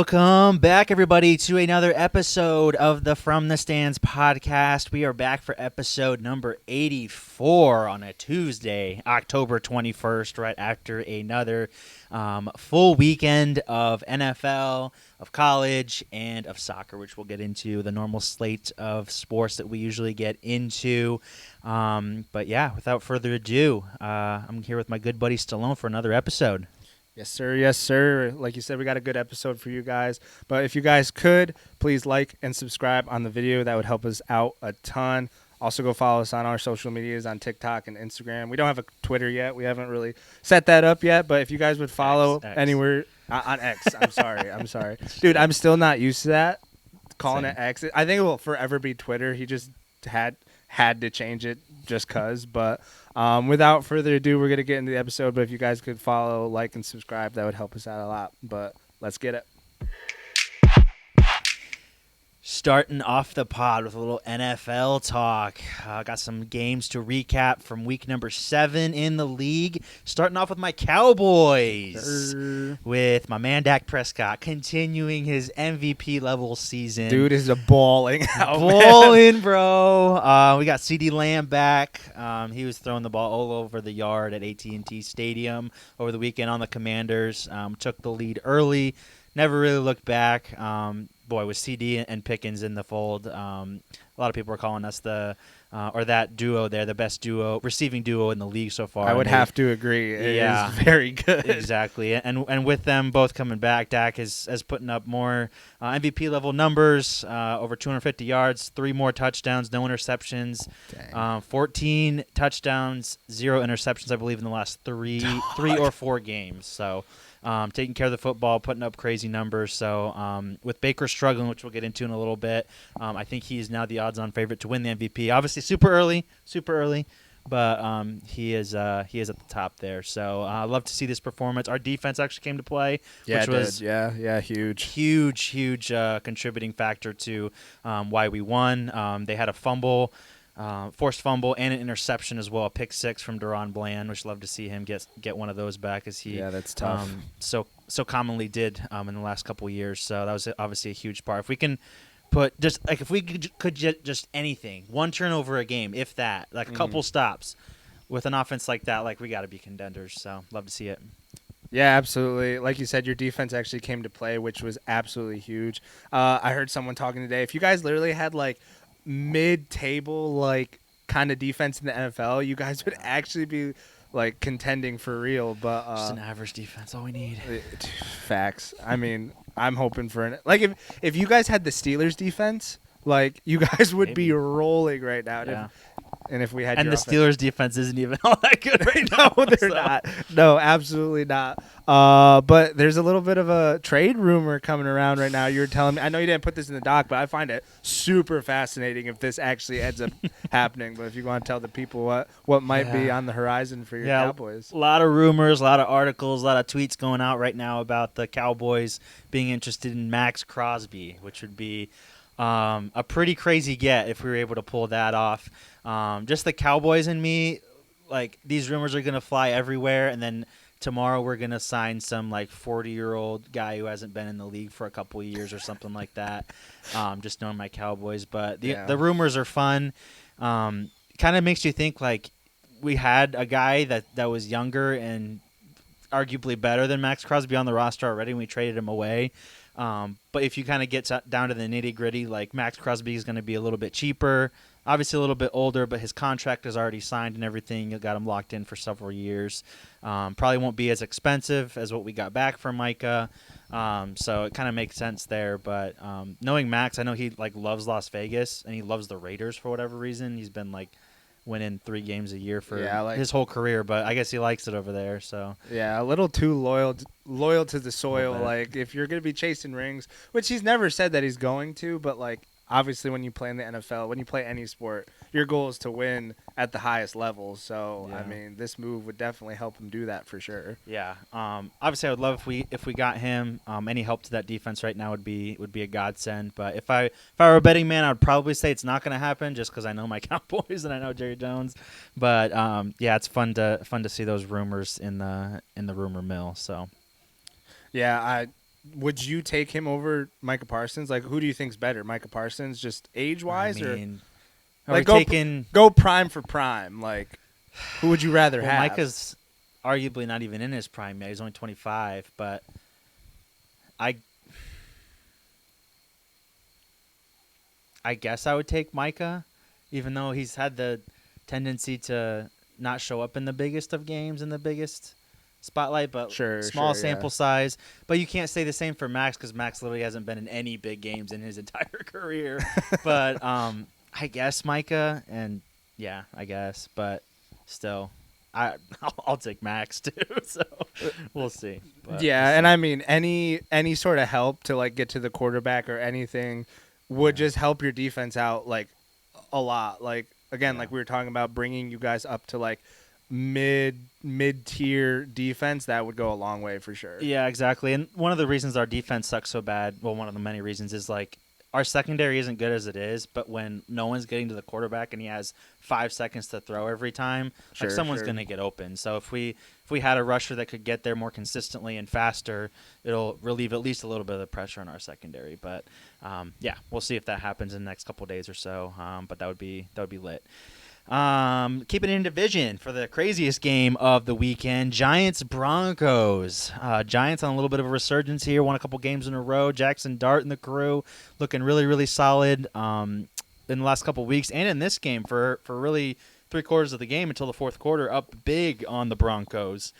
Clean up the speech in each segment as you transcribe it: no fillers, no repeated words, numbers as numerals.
Welcome back, everybody, to another episode of the From the Stands podcast. We are back for episode number 84 on a Tuesday, October 21st, right after another full weekend of NFL, of college, and of soccer, which we'll get into the normal slate of sports that we usually get into. But yeah, without further ado, I'm here with my good buddy Stallone for another episode. Yes, sir. Yes, sir. Like you said, we got a good episode for you guys. But if you guys could, please like and subscribe on the video. That would help us out a ton. Also, go follow us on our social medias on TikTok and Instagram. We don't have a Twitter yet. We haven't really set that up yet. But if you guys would follow anywhere on X, I'm sorry. Dude, I'm still not used to that, calling it X. I think it will forever be Twitter. He just had to change it just because. But without further ado, we're going to get into the episode. But if you guys could follow, like, and subscribe, that would help us out a lot. But let's get it. Starting off the pod with a little NFL talk. Got some games to recap from week number 7 in the league. Starting off with my Cowboys. With my man Dak Prescott continuing his MVP level season. Dude is a balling out. Balling, bro. We got CeeDee Lamb back. He was throwing the ball all over the yard at AT&T Stadium over the weekend on the Commanders. Took the lead early. Never really looked back. Boy, with CD and Pickens in the fold, a lot of people are calling us that duo there, the best receiving duo in the league so far. I would have to agree. It is very good. Exactly. And with them both coming back, Dak is putting up more MVP level numbers, over 250 yards, 3 more touchdowns, no interceptions, 14 touchdowns, 0 interceptions, I believe, in the last three or 4 games. So taking care of the football, putting up crazy numbers. So with Baker struggling, which we'll get into in a little bit, I think he is now the odds-on favorite to win the MVP. Obviously, super early, but he is at the top there. So I love to see this performance. Our defense actually came to play, which was huge contributing factor to why we won. They had a fumble. Forced fumble and an interception as well, a pick 6 from Deron Bland, which love to see him get one of those back as he that's tough. So commonly did in the last couple of years. So that was obviously a huge part. If we can put if we could just anything, one turnover a game, if that, like a couple stops with an offense like that, like we got to be contenders. So love to see it. Yeah, absolutely. Like you said, your defense actually came to play, which was absolutely huge. I heard someone talking today. If you guys literally had like mid-table like kind of defense in the NFL, you guys would actually be like contending for real. But just an average defense, all we need. Facts. I mean, I'm hoping for like if you guys had the Steelers defense, like you guys would be rolling right now. Yeah. If we had the Steelers defense isn't even all that good right now. No, they're not. No, absolutely not. But there's a little bit of a trade rumor coming around right now. You were telling me. I know you didn't put this in the doc, but I find it super fascinating if this actually ends up happening. But if you want to tell the people what might be on the horizon for your Cowboys. A lot of rumors, a lot of articles, a lot of tweets going out right now about the Cowboys being interested in Max Crosby, which would be a pretty crazy get if we were able to pull that off. Just the Cowboys and me, like these rumors are going to fly everywhere, and then tomorrow we're going to sign some like 40-year-old guy who hasn't been in the league for a couple of years or something like that, just knowing my Cowboys. But the rumors are fun. Kind of makes you think like we had a guy that was younger and arguably better than Max Crosby on the roster already, and we traded him away. But if you kind of get down to the nitty-gritty, like Max Crosby is going to be a little bit cheaper, obviously a little bit older, but his contract is already signed and everything. You got him locked in for several years. Probably won't be as expensive as what we got back from Micah. So it kind of makes sense there. But knowing Max, I know he like loves Las Vegas and he loves the Raiders for whatever reason. He's been like winning 3 games a year for his whole career, but I guess he likes it over there. So yeah, a little too loyal to the soil. Like if you're gonna be chasing rings, which he's never said that he's going to, but like obviously when you play in the NFL, when you play any sport, your goal is to win at the highest level. So I mean, this move would definitely help him do that for sure. Yeah. Obviously, I would love if we got him. Any help to that defense right now would be a godsend. But if I were a betting man, I would probably say it's not going to happen, just because I know my Cowboys and I know Jerry Jones. But yeah, it's fun to see those rumors in the rumor mill. So yeah, would you take him over Micah Parsons? Like, who do you think's better, Micah Parsons, just age wise, or are like we taking? go prime for prime? Like, who would you rather Well, have? Micah's arguably not even in his prime yet. He's only 25, but I I guess I would take Micah, even though he's had the tendency to not show up in the biggest of games in the biggest spotlight, but small sample size. But you can't say the same for Max because Max literally hasn't been in any big games in his entire career. But I guess Micah, and yeah, I guess, but still. I'll take Max too, so we'll see. But Yeah, we'll see. and I mean any sort of help to like get to the quarterback or anything would just help your defense out like a lot. Like again, like we were talking about bringing you guys up to like mid-tier defense, that would go a long way for sure. Yeah, exactly. And one of the reasons our defense sucks so bad, well, one of the many reasons is like our secondary isn't good as it is, but when no one's getting to the quarterback and he has 5 seconds to throw every time, like someone's going to get open. So if we had a rusher that could get there more consistently and faster, it'll relieve at least a little bit of the pressure on our secondary. But yeah, we'll see if that happens in the next couple of days or so. But that would be lit. Keeping it in division for the craziest game of the weekend, Giants-Broncos. Giants on a little bit of a resurgence here, won a couple games in a row. Jackson Dart and the crew looking really, really solid in the last couple weeks and in this game for really 3/4 of the game until the fourth quarter, up big on the Broncos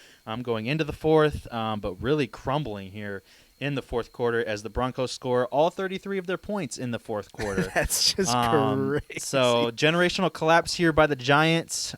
going into the fourth, but really crumbling here in the fourth quarter as the Broncos score all 33 of their points in the fourth quarter. That's just crazy. So generational collapse here by the Giants.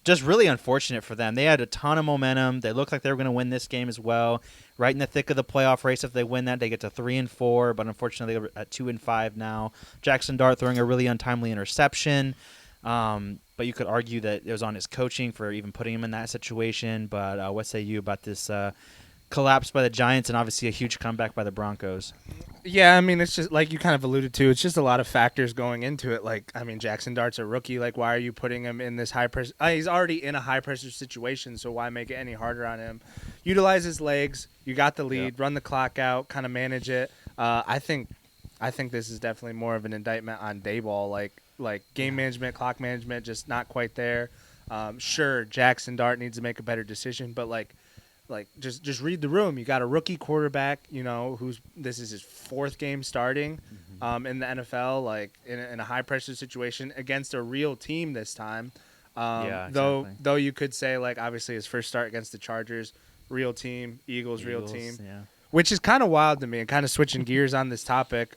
Just really unfortunate for them. They had a ton of momentum. They looked like they were going to win this game as well. Right in the thick of the playoff race. If they win that, they get to 3-4. But unfortunately, they're at 2-5 now. Jackson Dart throwing a really untimely interception. But you could argue that it was on his coaching for even putting him in that situation. But what say you about this collapse by the Giants and obviously a huge comeback by the Broncos? Yeah, I mean, it's just like you kind of alluded to. It's just a lot of factors going into it. Like, I mean, Jackson Dart's a rookie. Like, why are you putting him in this high pressure? He's already in a high pressure situation, so why make it any harder on him? Utilize his legs. You got the lead. Run the clock out. Kind of manage it. I think this is definitely more of an indictment on Dayball. Like game management, clock management, just not quite there. Sure, Jackson Dart needs to make a better decision, but like just read the room. You got a rookie quarterback, this is his fourth game starting in the NFL, like in a high pressure situation against a real team this time. Exactly. Though you could say like obviously his first start against the Chargers, real team, Eagles real team, which is kind of wild to me. And kind of switching gears on this topic,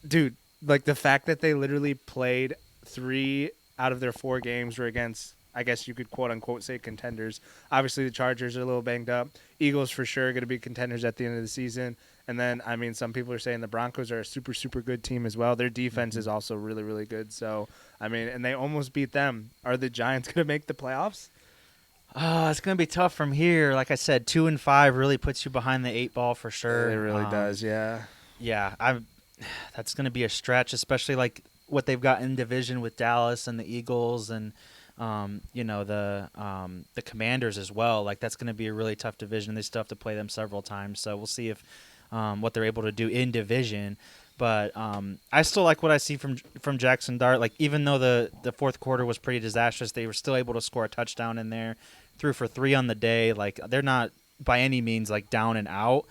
dude, like the fact that they literally played 3 out of their 4 games were against, I guess you could quote-unquote say contenders. Obviously, the Chargers are a little banged up. Eagles for sure going to be contenders at the end of the season. And then, I mean, some people are saying the Broncos are a super, super good team as well. Their defense is also really, really good. So, I mean, and they almost beat them. Are the Giants going to make the playoffs? It's going to be tough from here. Like I said, 2-5 really puts you behind the 8 ball for sure. It really does, yeah. Yeah, that's going to be a stretch, especially like what they've got in division with Dallas and the Eagles and the Commanders as well. Like that's going to be a really tough division. They still have to play them several times, so we'll see if what they're able to do in division. But I still like what I see from Jackson Dart. Like even though the fourth quarter was pretty disastrous, they were still able to score a touchdown in there, 3 for 3 on the day. Like they're not by any means like down and out.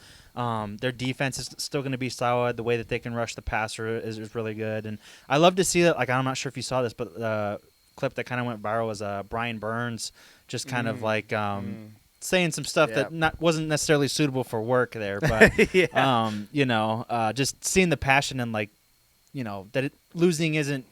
Their defense is still going to be solid. The way that they can rush the passer is really good, and I love to see that. Like I'm not sure if you saw this, but the clip that kind of went viral was Brian Burns just kind of like saying some stuff that wasn't necessarily suitable for work there, but just seeing the passion and like that losing isn't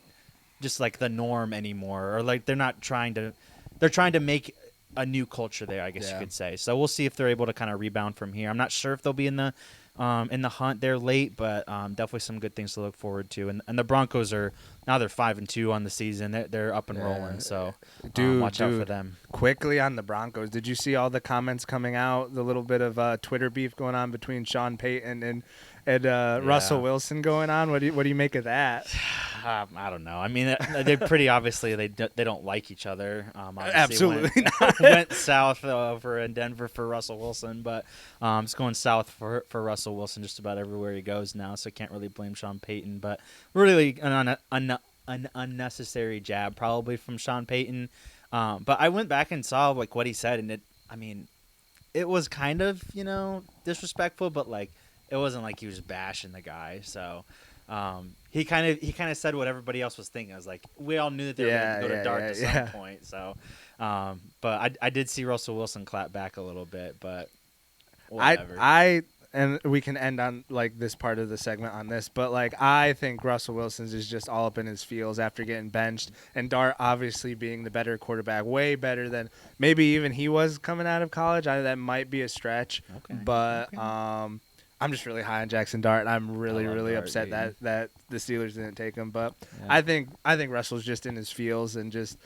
just like the norm anymore, or like they're trying to make a new culture there, I guess you could say. So we'll see if they're able to kind of rebound from here. I'm not sure if they'll be in the hunt there late, but definitely some good things to look forward to. And the Broncos they're 5-2 on the season. They're up and rolling. So watch out for them. Quickly on the Broncos, did you see all the comments coming out? The little bit of Twitter beef going on between Sean Payton and Russell Wilson going on. What do you make of that? I don't know. I mean, they pretty obviously they don't like each other. Absolutely not. Went south over in Denver for Russell Wilson, but it's going south for Russell Wilson just about everywhere he goes now. So can't really blame Sean Payton, but really an unnecessary jab probably from Sean Payton. But I went back and saw like what he said, and it was kind of disrespectful, but like it wasn't like he was bashing the guy. So. He kind of said what everybody else was thinking. I was like, we all knew that they were going to go to Dart at some point. So, but I did see Russell Wilson clap back a little bit, but whatever. And we can end on like this part of the segment on this, but like I think Russell Wilson's is just all up in his feels after getting benched, and Dart obviously being the better quarterback, way better than maybe even he was coming out of college. That might be a stretch, but I'm just really high on Jackson Dart. I'm really upset that the Steelers didn't take him. But I think Russell's just in his feels and just,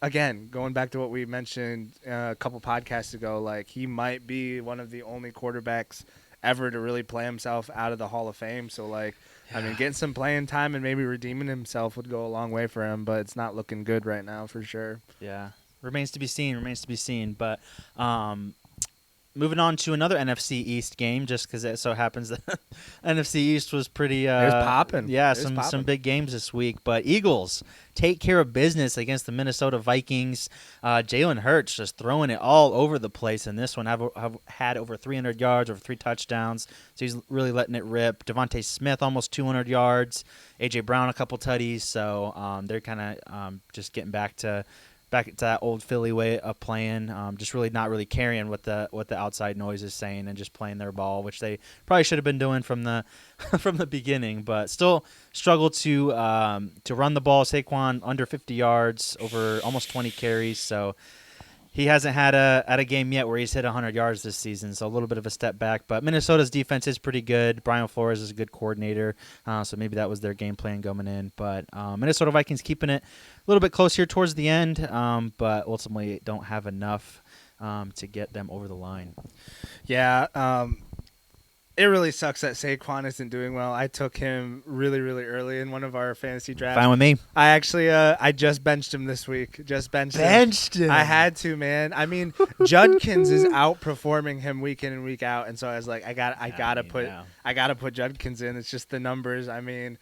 again, going back to what we mentioned a couple podcasts ago, like he might be one of the only quarterbacks ever to really play himself out of the Hall of Fame. So, like, I mean, getting some playing time and maybe redeeming himself would go a long way for him, but it's not looking good right now for sure. Yeah. Remains to be seen. But moving on to another NFC East game, just because it so happens that NFC East was pretty. It was popping. Yeah, some big games this week. But Eagles take care of business against the Minnesota Vikings. Jalen Hurts just throwing it all over the place in this one. Have had over 300 yards, over 3 touchdowns. So he's really letting it rip. Devontae Smith almost 200 yards. A.J. Brown a couple tutties. So they're kind of just getting back to that old Philly way of playing, just really not really caring what the outside noise is saying and just playing their ball, which they probably should have been doing from the from the beginning, but still struggle to run the ball. Saquon under 50 yards, over almost 20 carries, so he hasn't had a game yet where he's hit 100 yards this season, so a little bit of a step back. But Minnesota's defense is pretty good. Brian Flores is a good coordinator, so maybe that was their game plan going in. But Minnesota Vikings keeping it a little bit close here towards the end, but ultimately don't have enough to get them over the line. Yeah, it really sucks that Saquon isn't doing well. I took him really early in one of our fantasy drafts. Fine with me. I actually I just benched him this week. Benched him. I had to, man. I mean, Judkins is outperforming him week in and week out, and so I was like, I gotta put Judkins in. It's just the numbers. I mean,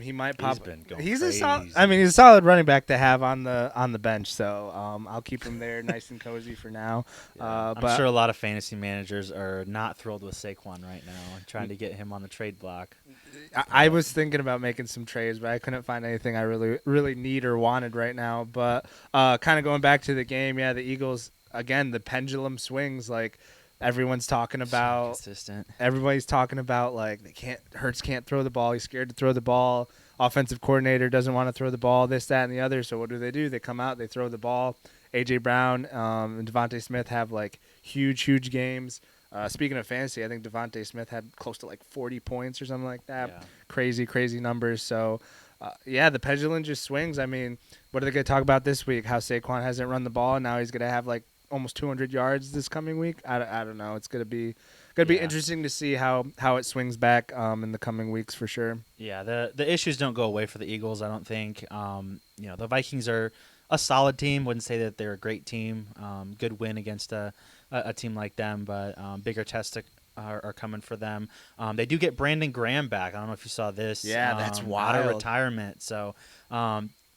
he might pop. He's a solid running back to have on the bench. So I'll keep him there, nice and cozy for now. Yeah, I'm sure a lot of fantasy managers are not thrilled with Saquon right now and trying to get him on the trade block. I was thinking about making some trades, but I couldn't find anything I really need or wanted right now. But kind of going back to the game, yeah, the Eagles again. The pendulum swings like. Everyone's talking about consistent. Everybody's talking about like Hurts can't throw the ball. He's scared to throw the ball. Offensive coordinator doesn't want to throw the ball. This, that, and the other. So what do? They come out. They throw the ball. A.J. Brown and Devontae Smith have like huge games. Speaking of fantasy, I think Devontae Smith had close to like 40 points or something like that. Yeah. Crazy numbers. So the pendulum just swings. I mean, what are they going to talk about this week? How Saquon hasn't run the ball, and now he's going to have like almost 200 yards this coming week. I don't know. It's gonna be interesting to see how it swings back in the coming weeks for sure. Yeah, the issues don't go away for the Eagles. I don't think. The Vikings are a solid team. Wouldn't say that they're a great team. Good win against a team like them, but bigger tests are coming for them. They do get Brandon Graham back. I don't know if you saw this. Yeah, that's wild. Out of retirement. So.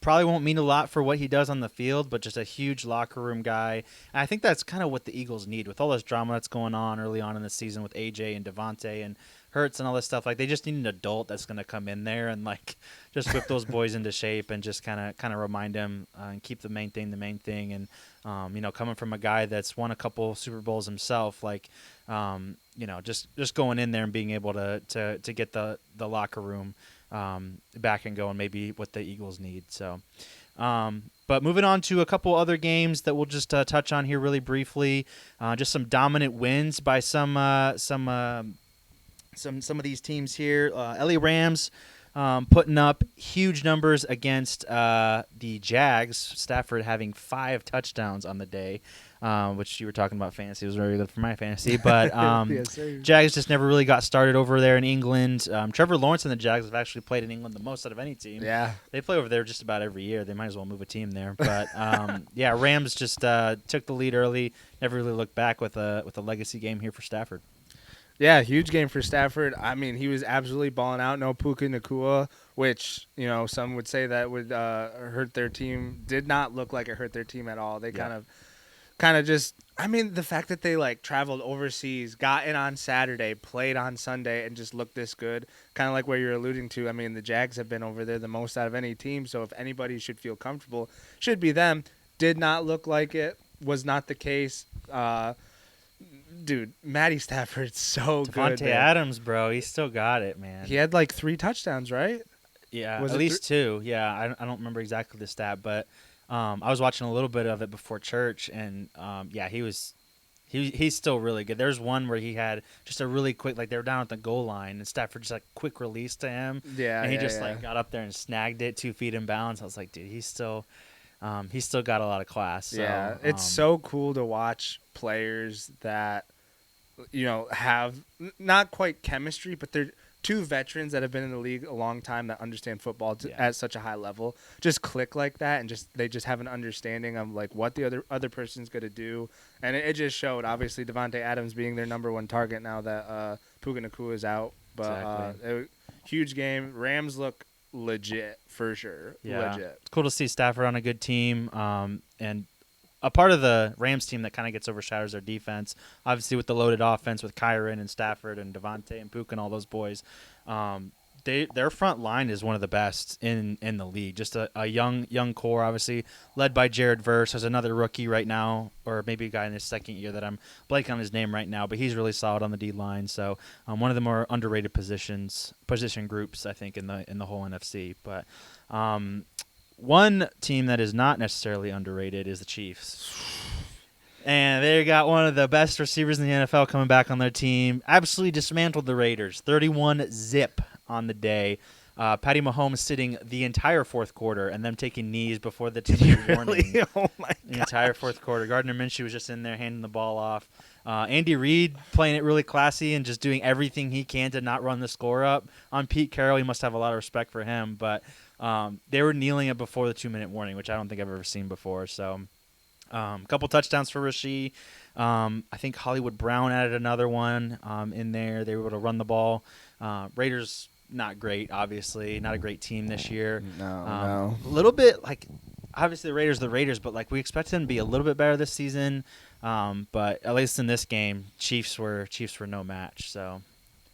Probably won't mean a lot for what he does on the field, but just a huge locker room guy. And I think that's kind of what the Eagles need with all this drama that's going on early on in the season with AJ and Devontae and Hurts and all this stuff. Like they just need an adult that's going to come in there and like just whip those boys into shape and just kind of remind them and keep the main thing. And coming from a guy that's won a couple Super Bowls himself, like just going in there and being able to get the locker room back and going, maybe what the Eagles need. So, but moving on to a couple other games that we'll just touch on here really briefly. Just some dominant wins by some of these teams here. LA Rams putting up huge numbers against the Jags. Stafford having 5 touchdowns on the day, which you were talking about fantasy. It was very good for my fantasy. But Yes, sir. Jags just never really got started over there in England. Trevor Lawrence and the Jags have actually played in England the most out of any team. Yeah. They play over there just about every year. They might as well move a team there. But yeah, Rams just took the lead early. Never really looked back with a legacy game here for Stafford. Yeah, huge game for Stafford. I mean, he was absolutely balling out. No Puka Nakua, which, some would say that would hurt their team. Did not look like it hurt their team at all. They kind of just, I mean, the fact that they traveled overseas, got in on Saturday, played on Sunday, and just looked this good, kind of like what you're alluding to. I mean, the Jags have been over there the most out of any team, so if anybody should feel comfortable, should be them. Did not look like it. Was not the case. Dude, Matty Stafford's so good. Devontae Adams, bro, he still got it, man. He had 3 touchdowns, right? Yeah, Was at it least 2. Yeah, I don't remember exactly the stat, but I was watching a little bit of it before church, and yeah, he's still really good. There's one where he had just a really quick, they were down at the goal line, and Stafford just quick release to him. Yeah, and he just got up there and snagged it 2 feet in bounds. I was like, dude, he's still got a lot of class. So, yeah, it's so cool to watch players that have not quite chemistry, but they're 2 veterans that have been in the league a long time that understand football at such a high level. Just click like that, and they just have an understanding of what the other person's going to do, and it just showed. Obviously, Devontae Adams being their number 1 target now that Puka Nakua is out, but huge game. Rams look legit for sure. Yeah, legit. It's cool to see Stafford on a good team, and a part of the Rams team that kind of gets overshadowed is their defense. Obviously, with the loaded offense with Kyron and Stafford and Devontae and Puka and all those boys, their front line is one of the best in the league. Just a young core, obviously, led by Jared Verse. There's another rookie right now, or maybe a guy in his second year that I'm blanking on his name right now, but he's really solid on the D line. So one of the more underrated position groups, I think, in the whole NFC. But one team that is not necessarily underrated is the Chiefs. And they got one of the best receivers in the NFL coming back on their team. Absolutely dismantled the Raiders. 31-0 on the day. Patty Mahomes sitting the entire fourth quarter and them taking knees before the 2-minute warning. Oh, my God. The entire fourth quarter. Gardner Minshew was just in there handing the ball off. Andy Reid playing it really classy and just doing everything he can to not run the score up. On Pete Carroll, he must have a lot of respect for him. But they were kneeling it before the 2-minute warning, which I don't think I've ever seen before. So a couple touchdowns for Rasheed. I think Hollywood Brown added another one in there. They were able to run the ball. Raiders, not great, obviously. Not a great team this year. No. A little bit obviously the Raiders, but we expect them to be a little bit better this season. But at least in this game, Chiefs were no match. So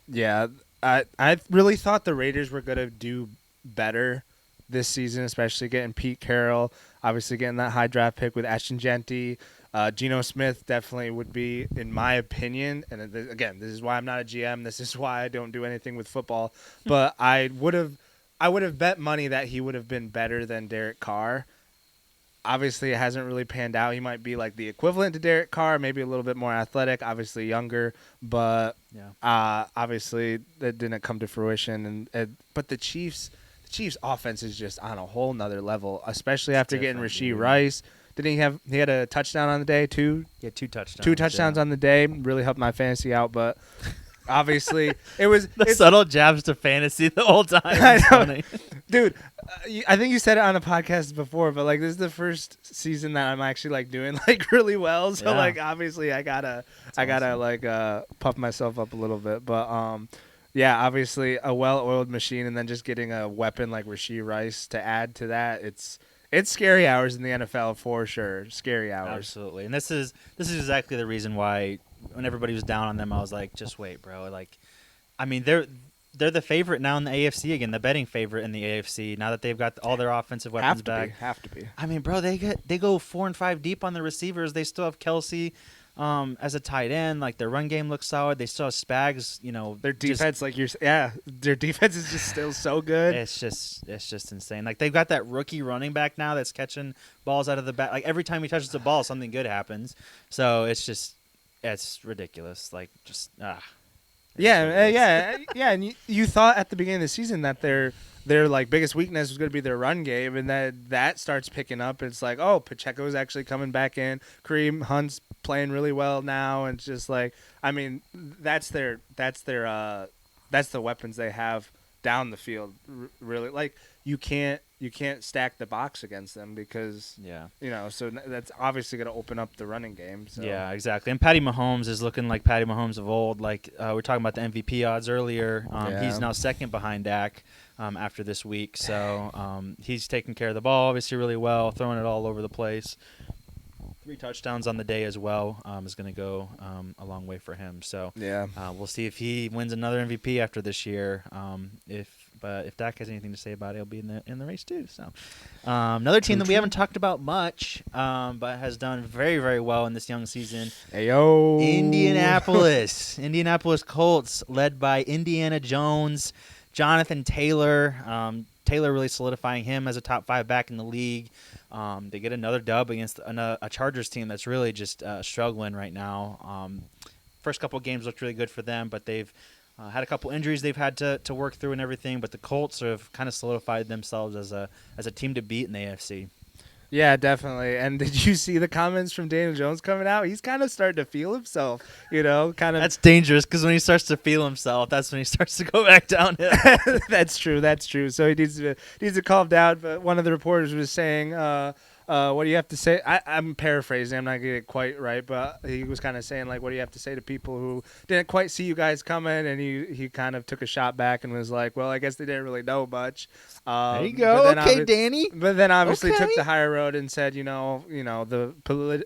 yeah, I really thought the Raiders were gonna do better this season, especially getting Pete Carroll, obviously getting that high draft pick with Ashton Genty. Geno Smith definitely would be, in my opinion, and again, this is why I'm not a GM. This is why I don't do anything with football. But I would have bet money that he would have been better than Derek Carr. Obviously, it hasn't really panned out. He might be the equivalent to Derek Carr, maybe a little bit more athletic, obviously younger, but obviously that didn't come to fruition. But the Chiefs' offense is just on a whole nother level, especially after getting Rashee Rice. Didn't he had a touchdown on the day too? Yeah, 2 touchdowns. 2 touchdowns on the day. Really helped my fantasy out, but obviously it's subtle jabs to fantasy the whole time. I know. Dude, I think you said it on a podcast before, but this is the first season that I'm actually doing really well. So obviously I gotta puff myself up a little bit, but yeah, obviously a well-oiled machine, and then just getting a weapon like Rashee Rice to add to that, it's scary hours in the NFL for sure. Scary hours. Absolutely, and this is exactly the reason why when everybody was down on them, I was like, just wait, bro. I mean, they're the favorite now in the AFC again, the betting favorite in the AFC. Now that they've got all their offensive weapons back, have to be. I mean, bro, they go 4 and 5 deep on the receivers. They still have Kelsey as a tight end. Their run game looks solid. They still have Spags. Their defense, their defense is just still so good. It's just insane. They've got that rookie running back now that's catching balls out of the back. Every time he touches the ball, something good happens. So it's ridiculous. Yeah. And you thought at the beginning of the season that their their like biggest weakness was going to be their run game, and that starts picking up. It's like, oh, Pacheco's actually coming back in. Kareem Hunt's playing really well now, and it's just like, I mean, that's the weapons they have down the field. Really, like you can't stack the box against them because so that's obviously going to open up the running game. So. Yeah, exactly. And Patty Mahomes is looking like Patty Mahomes of old. Like we were talking about the MVP odds earlier. He's now second behind Dak after this week. So he's taking care of the ball obviously really well, throwing it all over the place. 3 touchdowns on the day as well is going to go a long way for him. So we'll see if he wins another MVP after this year. But if Dak has anything to say about it, he'll be in the race too. So another team that we haven't talked about much, but has done very, very well in this young season. Ayo. Indianapolis Colts, led by Indiana Jones, Jonathan Taylor. Taylor really solidifying him as a top 5 back in the league. They get another dub against a Chargers team that's really just struggling right now. First couple games looked really good for them, but they've had a couple injuries they've had to work through and everything. But the Colts have kind of solidified themselves as a team to beat in the AFC. Yeah, definitely. And did you see the comments from Daniel Jones coming out? He's kind of starting to feel himself, That's dangerous because when he starts to feel himself, that's when he starts to go back downhill. That's true. So he needs to calm down. But one of the reporters was saying, what do you have to say? I'm paraphrasing. I'm not getting it quite right, but he was kind of saying, like, what do you have to say to people who didn't quite see you guys coming? And he kind of took a shot back and was like, well, I guess they didn't really know much. There you go. Okay, Danny. But then obviously took the higher road and said, the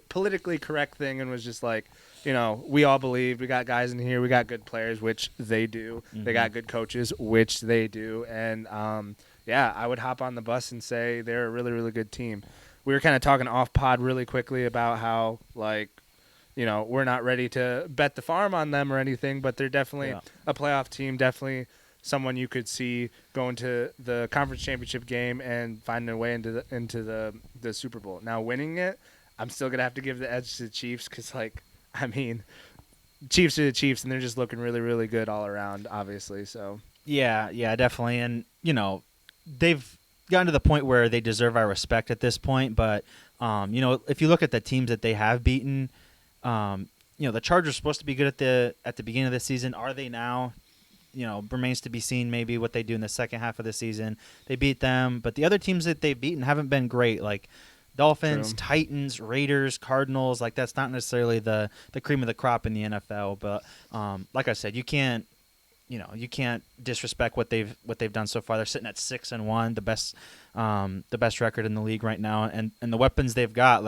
politically correct thing, and was just like, we all believe we got guys in here. We got good players, which they do. Mm-hmm. They got good coaches, which they do. And, I would hop on the bus and say they're a really, really good team. We were kind of talking off pod really quickly about how, we're not ready to bet the farm on them or anything, but they're definitely a playoff team, definitely someone you could see going to the conference championship game and finding a way into the Super Bowl. Now, winning it, I'm still going to have to give the edge to the Chiefs because, Chiefs are the Chiefs, and they're just looking really, really good all around, obviously. So Yeah, definitely. And, they've gotten to the point where they deserve our respect at this point. But, if you look at the teams that they have beaten, the Chargers are supposed to be good at the beginning of the season. Are they now? Remains to be seen maybe what they do in the second half of the season. They beat them, but the other teams that they've beaten haven't been great, like Dolphins, Titans, Raiders, Cardinals. Like, that's not necessarily the cream of the crop in the NFL. But like I said, you can't disrespect what they've done so far. They're sitting at 6-1, the best record in the league right now, and the weapons they've got,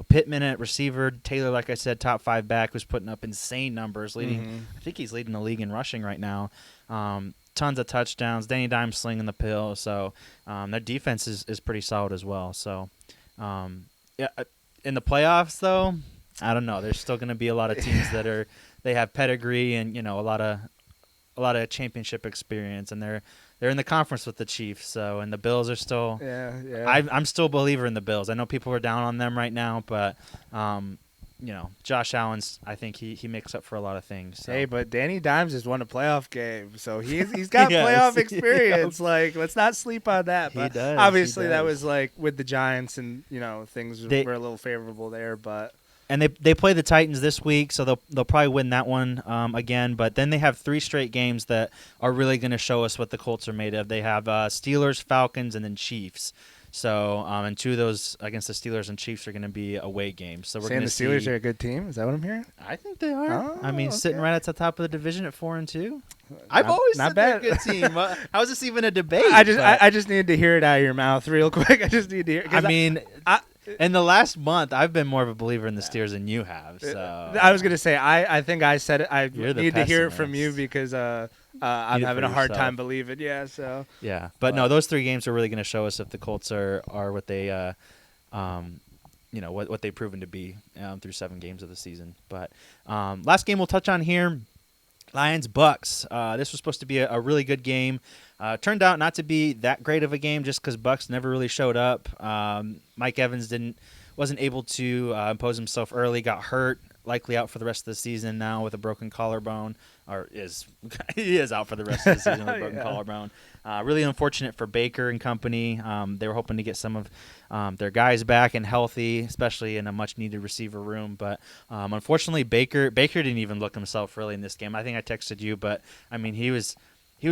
Pittman at receiver, Taylor, like I said, top 5 back, who's putting up insane numbers, leading. Mm-hmm. I think he's leading the league in rushing right now. Tons of touchdowns. Danny Dimes slinging the pill. So their defense is pretty solid as well. So in the playoffs though, I don't know. There's still going to be a lot of teams that they have pedigree and a lot of championship experience, and they're in the conference with the Chiefs. So, and the Bills are still. Yeah. I'm still a believer in the Bills. I know people are down on them right now, but Josh Allen's. I think he makes up for a lot of things. So. Hey, but Danny Dimes has won a playoff game, so he's got playoff experience. Like, let's not sleep on that. But he does. Obviously, that was like with the Giants, and things were a little favorable there, but. And they play the Titans this week, so they'll probably win that one again. But then they have 3 straight games that are really going to show us what the Colts are made of. They have Steelers, Falcons, and then Chiefs. So and 2 of those against the Steelers and Chiefs are going to be away games. So we're going to see. The Steelers are a good team. Is that what I'm hearing? I think they are. Oh, sitting right at the top of the division at 4-2. I've always said they're a good team. How is this even a debate? I just needed to hear it out of your mouth real quick. I just need to hear. In the last month, I've been more of a believer in the Steelers than you have. So I was gonna say, I think I said it. I need to hear it from you because I'm having a hard time believing. Yeah. So. Yeah, but no, those 3 games are really gonna show us if the Colts are what they what they've proven to be through 7 games of the season. But last game we'll touch on here. Lions-Bucks. This was supposed to be a really good game. Turned out not to be that great of a game just because Bucks never really showed up. Mike Evans wasn't able to impose himself early, got hurt, likely out for the rest of the season now with a broken collarbone. or is he is out for the rest of the season with a broken collarbone. Really unfortunate for Baker and company. They were hoping to get some of their guys back and healthy, especially in a much-needed receiver room. But unfortunately, Baker didn't even look himself really in this game. I think I texted you, but I mean he was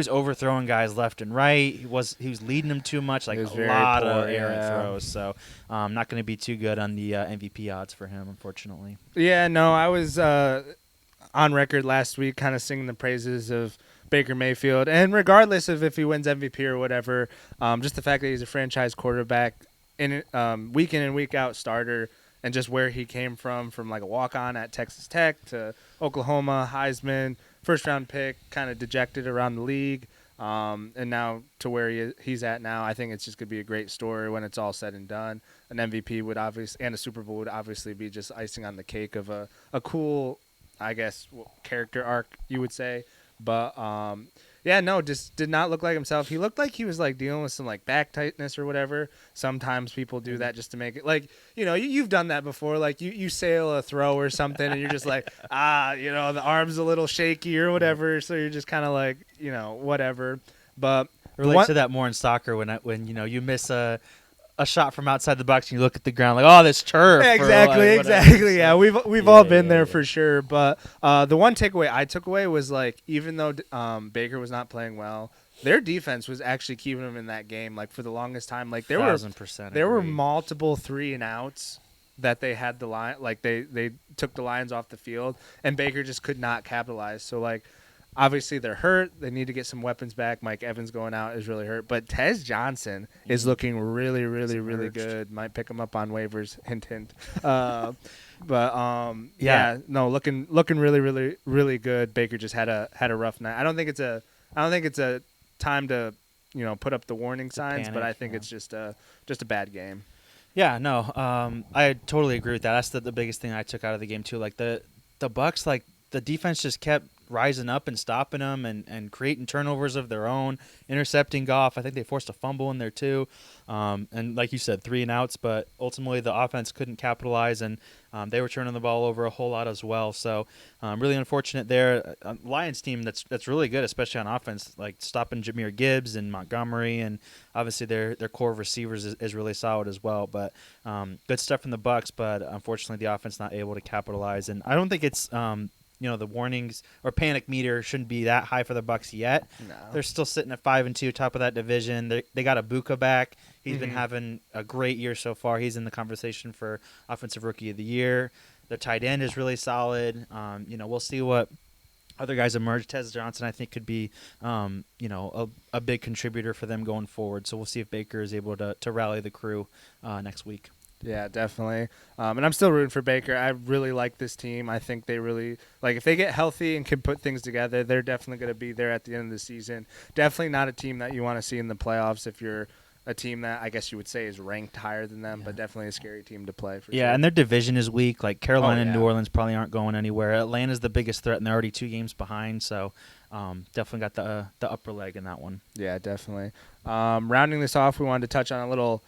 overthrowing guys left and right. He was leading them too much, like a lot of errant throws. So not going to be too good on the MVP odds for him, unfortunately. Yeah, no, I was on record last week kind of singing the praises of Baker Mayfield. And regardless of if he wins MVP or whatever, just the fact that he's a franchise quarterback, week in and week out starter, and just where he came from like a walk-on at Texas Tech to Oklahoma, Heisman, first-round pick, kind of dejected around the league, and now to where he's at now. I think it's just going to be a great story when it's all said and done. An MVP would obviously, and a Super Bowl would obviously be just icing on the cake of a cool, I guess, character arc, you would say. But yeah, no, just did not look like himself. He looked like he was like dealing with some like back tightness or whatever. Sometimes people do that just to make it, like, you know, you've done that before. Like you sail a throw or something and you're just like, you know, the arm's a little shaky or whatever. So you're just kind of like, you know, whatever. But relate to that more in soccer when you know you miss a shot from outside the box and you look at the ground like, oh, this turf. Exactly. Yeah, we've all been there for sure. But the one takeaway I took away was, like, even though Baker was not playing well, their defense was actually keeping them in that game. Like, for the longest time, like there were multiple 3-and-outs that they had the line, like they took the Lions off the field, and Baker just could not capitalize. So, like, obviously they're hurt. They need to get some weapons back. Mike Evans going out is really hurt. But Tez Johnson is looking really, really, really good. Might pick him up on waivers. Hint, hint. But looking really, really, really good. Baker just had a rough night. I don't think it's a time to, you know, put up the warning signs, panic, but I think it's just a bad game. Yeah, no, I totally agree with that. That's the biggest thing I took out of the game too. Like the Bucks, like the defense just kept rising up and stopping them and creating turnovers of their own, intercepting Goff. I think they forced a fumble in there too. And like you said, 3-and-outs, but ultimately the offense couldn't capitalize, and they were turning the ball over a whole lot as well. So really unfortunate there. Lions team that's really good, especially on offense, like stopping Jahmyr Gibbs and Montgomery, and obviously their core of receivers is really solid as well. But good stuff from the Bucks, but unfortunately the offense not able to capitalize. And I don't think it's you know, the warnings or panic meter shouldn't be that high for the Bucks yet. No. They're still sitting at 5-2, top of that division. They got Ibuka back. He's been having a great year so far. He's in the conversation for Offensive Rookie of the Year. The tight end is really solid. You know, we'll see what other guys emerge. Tez Johnson, I think, could be, you know, a big contributor for them going forward. So we'll see if Baker is able to rally the crew next week. Yeah, definitely. And I'm still rooting for Baker. I really like this team. I think they really, like, if they get healthy and can put things together, they're definitely going to be there at the end of the season. Definitely not a team that you want to see in the playoffs if you're a team that I guess you would say is ranked higher than them, but definitely a scary team to play for sure. And their division is weak. Like Carolina and New Orleans probably aren't going anywhere. Atlanta's the biggest threat, and they're already 2 games behind. So definitely got the upper leg in that one. Yeah, definitely. Rounding this off, we wanted to touch on a little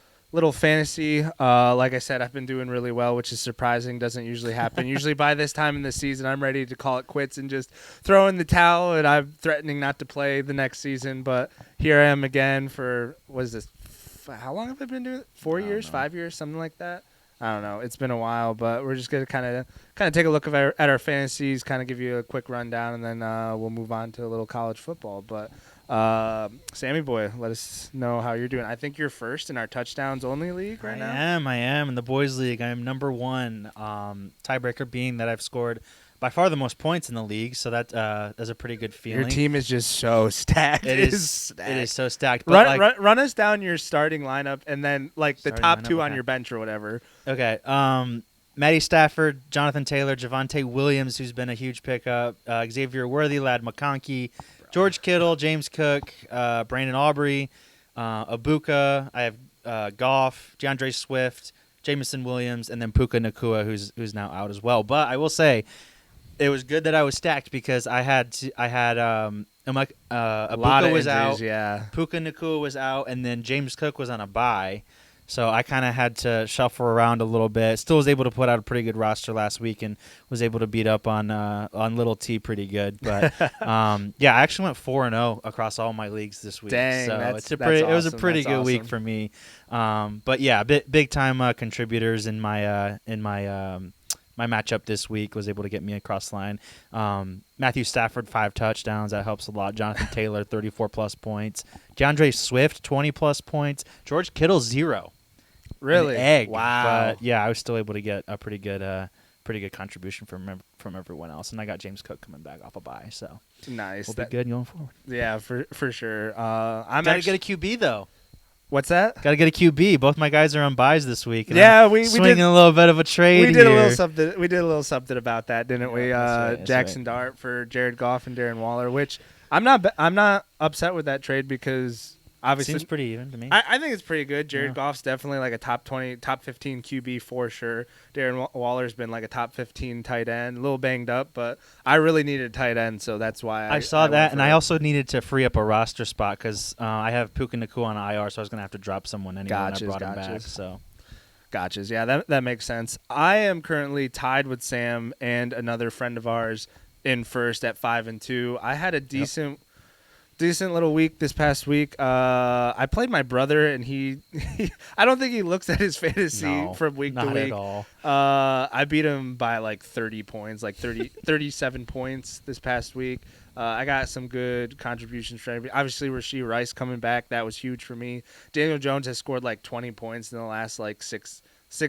fantasy. Like I said, I've been doing really well, which is surprising. Doesn't usually happen. Usually by this time in the season, I'm ready to call it quits and just throw in the towel, and I'm threatening not to play the next season. But here I am again for, what is this? How long have I been doing it? 4 years, 5 years, something like that? I don't know. It's been a while, but we're just going to kind of take a look at our fantasies, kind of give you a quick rundown, and then we'll move on to a little college football. But Sammy boy, let us know how you're doing. I think you're first in our touchdowns only league right now. I am in the boys league. I'm number 1. Tiebreaker being that I've scored by far the most points in the league, so that's a pretty good feeling. Your team is just so stacked. It is so stacked. But run us down your starting lineup, and then like the top 2 on your bench or whatever. Okay. Matty Stafford, Jonathan Taylor, Javonte Williams, who's been a huge pickup, Xavier Worthy, Lad McConkey, George Kittle, James Cook, Brandon Aubrey, Ibuka. I have Goff, DeAndre Swift, Jamison Williams, and then Puka Nacua, who's now out as well. But I will say, it was good that I was stacked because I had Ibuka was injuries, out, yeah. Puka Nacua was out, and then James Cook was on a bye. So I kind of had to shuffle around a little bit. Still was able to put out a pretty good roster last week and was able to beat up on Little T pretty good. But yeah, I actually went 4-0 across all my leagues this week. Dang, so that's it was a awesome. pretty That's good week awesome. for me. But yeah, big time contributors in my my matchup this week was able to get me across the line. Matthew Stafford, 5 touchdowns. That helps a lot. Jonathan Taylor, 34-plus points. DeAndre Swift, 20-plus points. George Kittle, 0. Really? An egg. Wow. But, yeah, I was still able to get a pretty good contribution from everyone else. And I got James Cook coming back off a bye. So Nice. we'll be good going forward. Yeah, for sure. I'm Got to actually. get a QB, though. What's that? Got to get a QB. Both my guys are on buys this week. And Yeah, I'm we swinging did. a little bit of a trade We did here. a little something. We did a little something about that, didn't we? That's right. Jackson Dart for Jared Goff and Darren Waller, which I'm not upset with that trade because obviously Seems pretty even to me. I think it's pretty good. Jared Yeah. Goff's definitely like a top 20, top 15 QB for sure. Darren Waller's been like a top 15 tight end, a little banged up, but I really needed a tight end, so that's why I saw went that, for and it. I also needed to free up a roster spot because I have Puka Nakua on IR, so I was going to have to drop someone anyway when I brought him back. So Gotchas. Yeah, that makes sense. I am currently tied with Sam and another friend of ours in first at 5-2. I had a decent little week this past week. I played my brother, and he I don't think he looks at his fantasy from week to not week. at all. I beat him by like 30 points, like 37 points this past week. I got some good contributions from everybody. Obviously, Rashee Rice coming back, that was huge for me. Daniel Jones has scored like 20 points in the last like six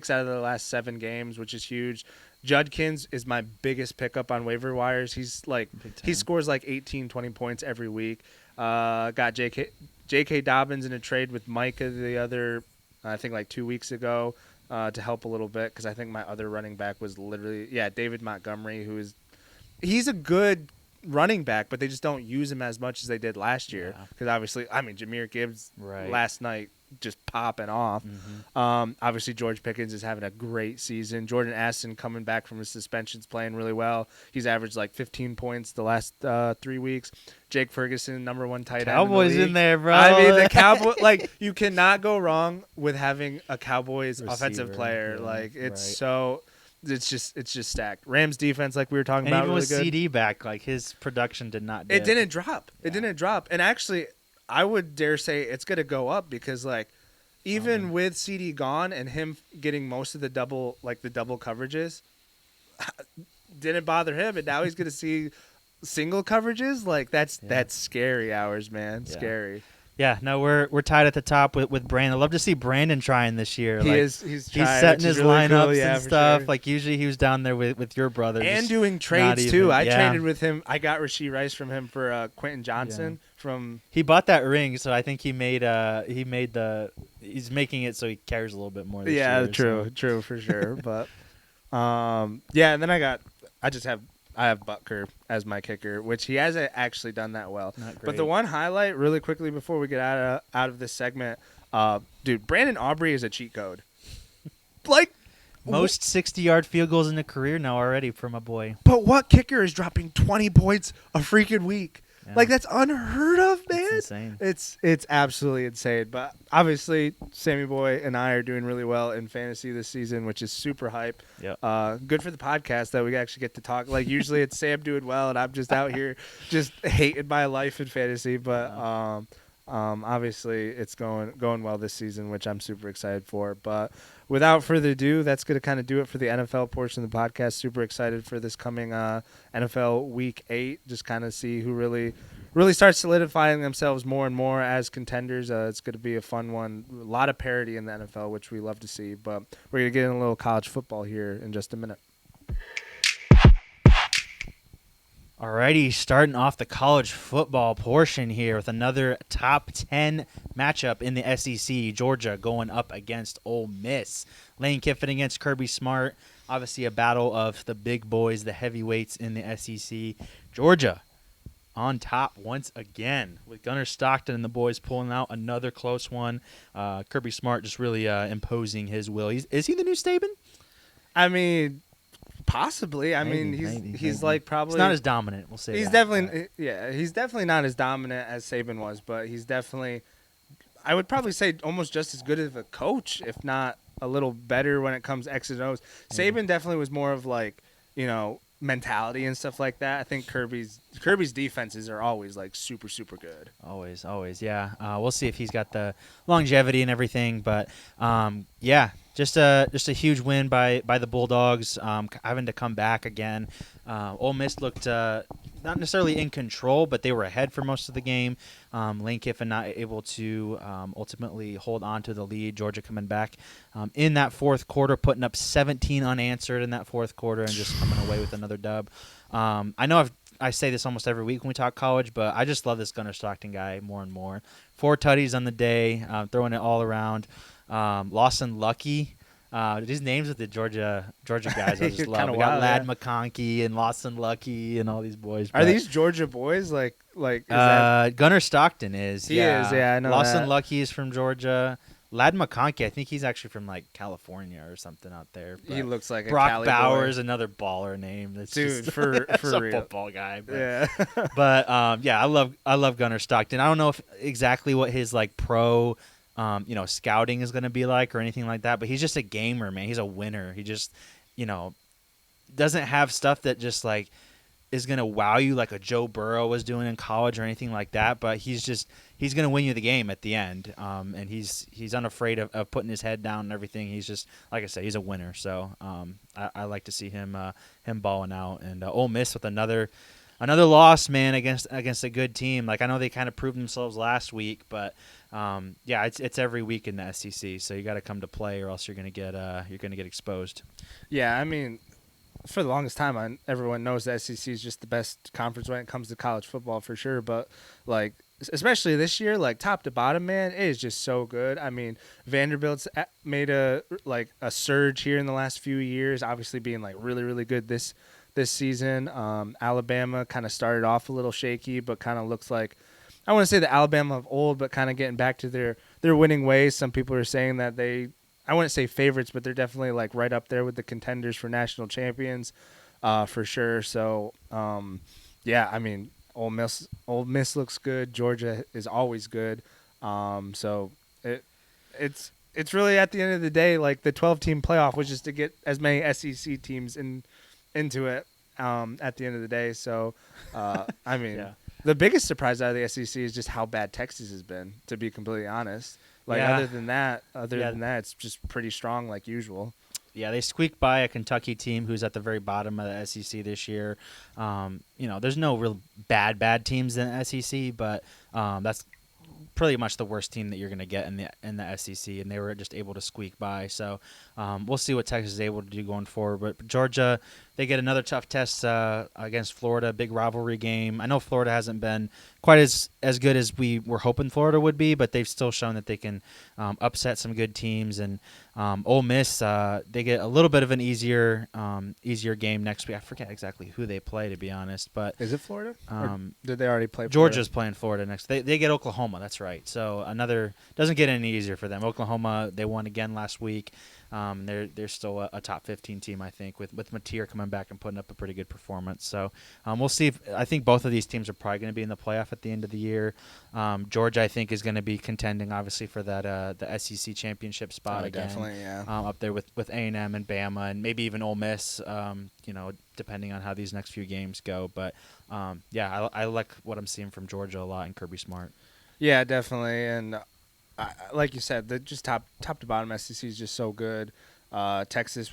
out of the last 7 games, which is huge. Judkins is my biggest pickup on waiver wires. He's like he scores like 18, 20 points every week. Got J.K. Dobbins in a trade with Micah the other, I think like 2 weeks ago, to help a little bit because I think my other running back was literally David Montgomery, he's a good running back, but they just don't use him as much as they did last year because obviously, I mean, Jahmyr Gibbs last night just popping off. Obviously, George Pickens is having a great season. Jordan Aston coming back from his suspensions, playing really well. He's averaged like 15 points the last 3 weeks. Jake Ferguson, number 1 tight end. Cowboys in there, bro. I mean, the Cowboy you cannot go wrong with having a Cowboys offensive player. Yeah, like it's just stacked. Rams defense, like we were talking and about, even really with good. CD back, like his production did not dip. It didn't drop. It didn't drop. And actually, I would dare say it's going to go up because, like, even with CD gone and him getting most of the double coverages, didn't bother him. And now he's going to see single coverages. Like, that's scary hours, man. Yeah. Scary. Yeah, no, we're tied at the top with Brandon. I'd love to see Brandon trying this year. He's trying, setting his really lineups cool. and stuff. Sure. Like usually he was down there with your brother and doing trades too. I Yeah. traded with him. I got Rashee Rice from him for Quentin Johnson from. He bought that ring, so I think he's making it so he cares a little bit more. This year, true for sure. But and then I have Butker as my kicker, which he hasn't actually done that well. But the one highlight, really quickly before we get out of this segment, dude, Brandon Aubrey is a cheat code. Like most 60-yard field goals in a career now already for my boy. But what kicker is dropping 20 points a freaking week? Yeah. Like, that's unheard of, man. It's insane. It's absolutely insane. But obviously, Sammy Boy and I are doing really well in fantasy this season, which is super hype. Yep. Good for the podcast that we actually get to talk. Like, usually it's Sam doing well, and I'm just out here just hating my life in fantasy. But obviously, it's going well this season, which I'm super excited for. But without further ado, that's going to kind of do it for the NFL portion of the podcast. Super excited for this coming NFL Week 8. Just kind of see who really starts solidifying themselves more and more as contenders. It's going to be a fun one. A lot of parity in the NFL, which we love to see. But we're going to get in a little college football here in just a minute. Alrighty, starting off the college football portion here with another top 10 matchup in the SEC. Georgia going up against Ole Miss. Lane Kiffin against Kirby Smart. Obviously a battle of the big boys, the heavyweights in the SEC. Georgia on top once again with Gunnar Stockton and the boys pulling out another close one. Kirby Smart just really imposing his will. Is he the new Staben? I mean, possibly. Maybe. He's like probably. He's not as dominant. We'll say he's that, definitely he's definitely not as dominant as Saban was, but he's definitely. I would probably say almost just as good as a coach, if not a little better when it comes to X's and O's. Saban definitely was more of like, mentality and stuff like that. I think Kirby's defenses are always like super, super good. Always, yeah. We'll see if he's got the longevity and everything, but yeah, just a huge win by the Bulldogs, having to come back again. Ole Miss looked not necessarily in control, but they were ahead for most of the game. Lane Kiffin not able to ultimately hold on to the lead. Georgia coming back in that fourth quarter, putting up 17 unanswered in that fourth quarter and just coming away with another dub. I know I say this almost every week when we talk college, but I just love this Gunnar Stockton guy more and more. 4 tutties on the day, throwing it all around. Lawson Lucky. These names with the Georgia guys I just love. We got Ladd McConkey and Lawson Lucky and all these boys. Are these Georgia boys? Like is Gunnar Stockton is. He is, yeah, I know Lawson that. Lucky is from Georgia. Ladd McConkey, I think he's actually from like California or something out there. He looks like a Brock Cali Bowers, boy. another baller name. That's Dude, just, for a real. football guy. But, Yeah. but yeah, I love Gunnar Stockton. I don't know if exactly what his like pro, scouting is going to be like or anything like that. But he's just a gamer, man. He's a winner. He just, doesn't have stuff that just like is going to wow you like a Joe Burrow was doing in college or anything like that. But he's going to win you the game at the end. And he's unafraid of putting his head down and everything. He's just, like I said, he's a winner. So I like to see him balling out. And Ole Miss with another loss, man, against a good team. Like I know they kind of proved themselves last week, but yeah, it's every week in the SEC. So you got to come to play, or else you're gonna get exposed. Yeah, I mean, for the longest time, everyone knows the SEC is just the best conference when it comes to college football for sure. But like, especially this year, like top to bottom, man, it is just so good. I mean, Vanderbilt's made a surge here in the last few years, obviously being like really, really good this season. Alabama kind of started off a little shaky, but kind of looks like, I want to say the Alabama of old, but kind of getting back to their winning ways. Some people are saying that I wouldn't say favorites, but they're definitely like right up there with the contenders for national champions, for sure. So, yeah, I mean, Ole Miss looks good. Georgia is always good. So it's really at the end of the day, like the 12-team playoff was just to get as many SEC teams into it at the end of the day. So, I mean, yeah. The biggest surprise out of the SEC is just how bad Texas has been, to be completely honest. Like, yeah. other than that, it's just pretty strong like usual. Yeah, they squeaked by a Kentucky team who's at the very bottom of the SEC this year. There's no real bad teams in the SEC, but that's pretty much the worst team that you're going to get in the SEC, and they were just able to squeak by. So we'll see what Texas is able to do going forward. But Georgia, they get another tough test against Florida, big rivalry game. I know Florida hasn't been quite as good as we were hoping Florida would be, but they've still shown that they can upset some good teams. And Ole Miss, they get a little bit of an easier game next week. I forget exactly who they play, to be honest. But is it Florida? Did they already play Florida? Georgia's playing Florida next. They get Oklahoma. That's right. So doesn't get any easier for them. Oklahoma, they won again last week. They're still a top 15 team, I think, with Mateer coming back and putting up a pretty good performance. So we'll see. I think both of these teams are probably going to be in the playoff at the end of the year. Georgia, I think, is going to be contending, obviously, for that the SEC championship spot again. Definitely, yeah. Up there with A&M and Bama and maybe even Ole Miss, depending on how these next few games go. But, yeah, I like what I'm seeing from Georgia a lot and Kirby Smart. Yeah, definitely. And like you said, the just top to bottom SEC is just so good. Texas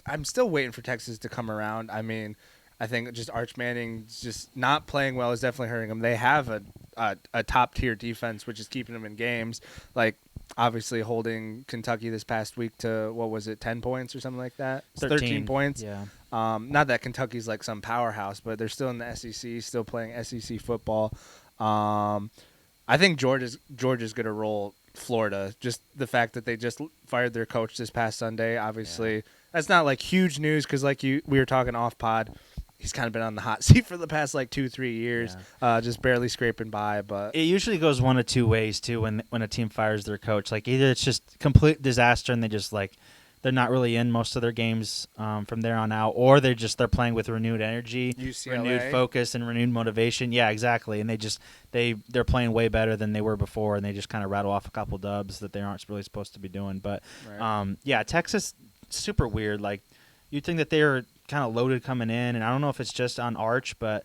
I'm still waiting for Texas to come around. I mean, I think just Arch Manning just not playing well is definitely hurting them. They have a top tier defense, which is keeping them in games. Like obviously holding Kentucky this past week to 10 points or something like that. 13 points. Yeah. Not that Kentucky's like some powerhouse, but they're still in the SEC, still playing SEC football. I think Georgia's going to roll Florida. Just the fact that they just fired their coach this past Sunday, obviously, that's not like huge news because we were talking off pod. He's kind of been on the hot seat for the past like 2-3 years, just barely scraping by. But it usually goes one of two ways too when a team fires their coach. Like either it's just complete disaster and they they're not really in most of their games from there on out, or they're playing with renewed energy, UCLA. renewed focus, and renewed motivation. Yeah, exactly. And they're playing way better than they were before, and they just kind of rattle off a couple dubs that they aren't really supposed to be doing. But yeah, Texas, super weird. Like, you'd think that they were kind of loaded coming in, and I don't know if it's just on Arch, but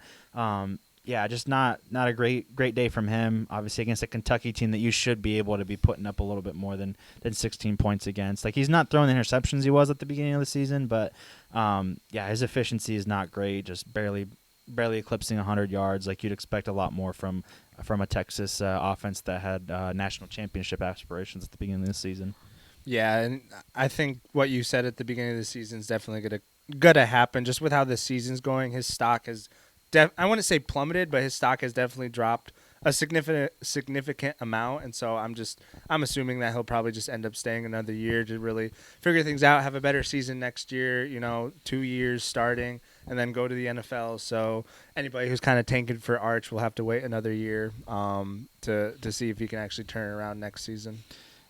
yeah, just not a great day from him. Obviously against a Kentucky team that you should be able to be putting up a little bit more than 16 points against. Like, he's not throwing the interceptions he was at the beginning of the season, but yeah, his efficiency is not great. Just barely eclipsing 100 yards. Like, you'd expect a lot more from a Texas offense that had national championship aspirations at the beginning of the season. Yeah, and I think what you said at the beginning of the season is definitely gonna happen. Just with how the season's going, his stock has I wouldn't say plummeted, but his stock has definitely dropped a significant amount. And so I'm assuming that he'll probably just end up staying another year to really figure things out, have a better season next year, 2 years starting, and then go to the NFL. So anybody who's kind of tanking for Arch will have to wait another year to see if he can actually turn it around next season.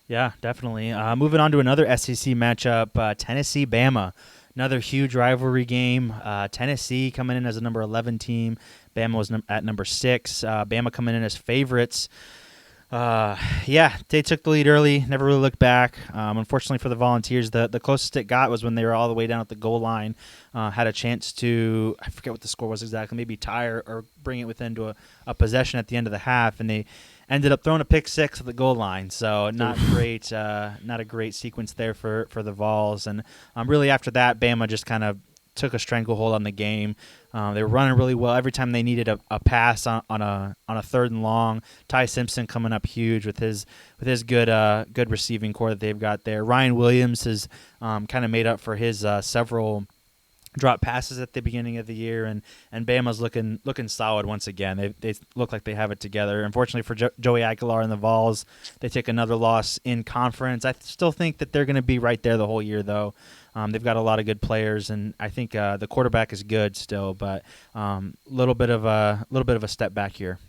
Yeah, definitely. Moving on to another SEC matchup, Tennessee-Bama. Another huge rivalry game. Tennessee coming in as a number 11 team. Bama was at number 6. Bama coming in as favorites. Yeah, they took the lead early, never really looked back. Unfortunately for the Volunteers, the closest it got was when they were all the way down at the goal line. Had a chance to, I forget what the score was exactly, maybe tie or bring it within to a possession at the end of the half, and they ended up throwing a pick 6 at the goal line. So not great, not a great sequence there for the Vols. And really after that, Bama just kind of took a stranglehold on the game. They were running really well every time they needed a pass on a 3rd and long. Ty Simpson coming up huge with his good receiving core that they've got there. Ryan Williams has kind of made up for his several drop passes at the beginning of the year, and Bama's looking solid once again. They look like they have it together. Unfortunately for Joey Aguilar and the Vols, they take another loss in conference. I still think that they're going to be right there the whole year, though. They've got a lot of good players, and I think the quarterback is good still, but little bit of a step back here.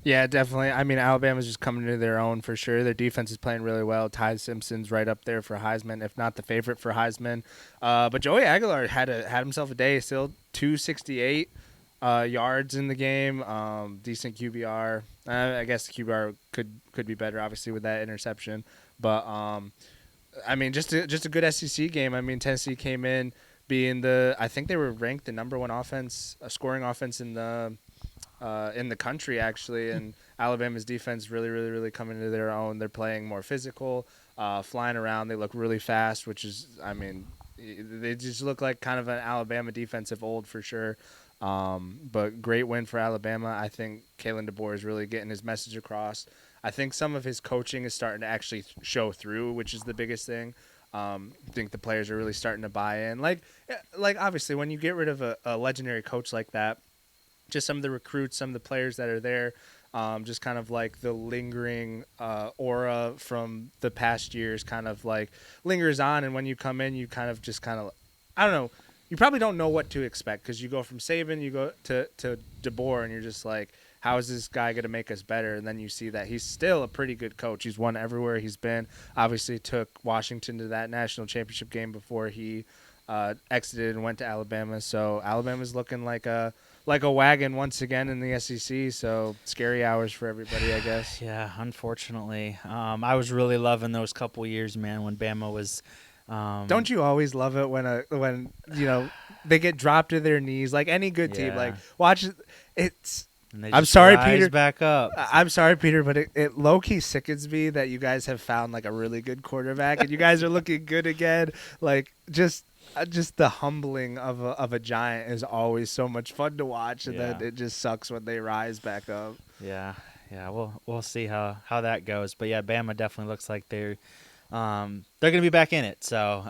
Yeah, definitely. I mean, Alabama's just coming to their own for sure. Their defense is playing really well. Ty Simpson's right up there for Heisman, if not the favorite for Heisman. But Joey Aguilar had himself a day. Still 268 yards in the game. Decent QBR. I guess the QBR could be better, obviously, with that interception. But I mean, just a good SEC game. I mean, Tennessee came in being I think they were ranked the number 1 offense, scoring offense in the country, actually, and Alabama's defense really coming into their own. They're playing more physical, flying around. They look really fast, which is, I mean, they just look like kind of an Alabama defense of old for sure. But great win for Alabama. I think Kalen DeBoer is really getting his message across. I think some of his coaching is starting to actually show through, which is the biggest thing. I think the players are really starting to buy in. Like obviously, when you get rid of a legendary coach like that, just some of the recruits, some of the players that are there, just kind of like the lingering aura from the past years kind of like lingers on. And when you come in, you kind of I don't know, you probably don't know what to expect because you go from Saban, you go to DeBoer, and you're just like, how is this guy going to make us better? And then you see that he's still a pretty good coach. He's won everywhere he's been. Obviously took Washington to that national championship game before he exited and went to Alabama. So Alabama's looking like a wagon once again in the SEC. So scary hours for everybody, I guess. Yeah, unfortunately. I was really loving those couple years, man, when Bama was Don't you always love it when they get dropped to their knees like any good team? Like, watch it's I'm sorry, Peter. Back up. I'm sorry, Peter, but it low-key sickens me that you guys have found like a really good quarterback and you guys are looking good again. Like, just the humbling of a giant is always so much fun to watch, and then it just sucks when they rise back up. Yeah. We'll see how that goes, but yeah, Bama definitely looks like they're going to be back in it. So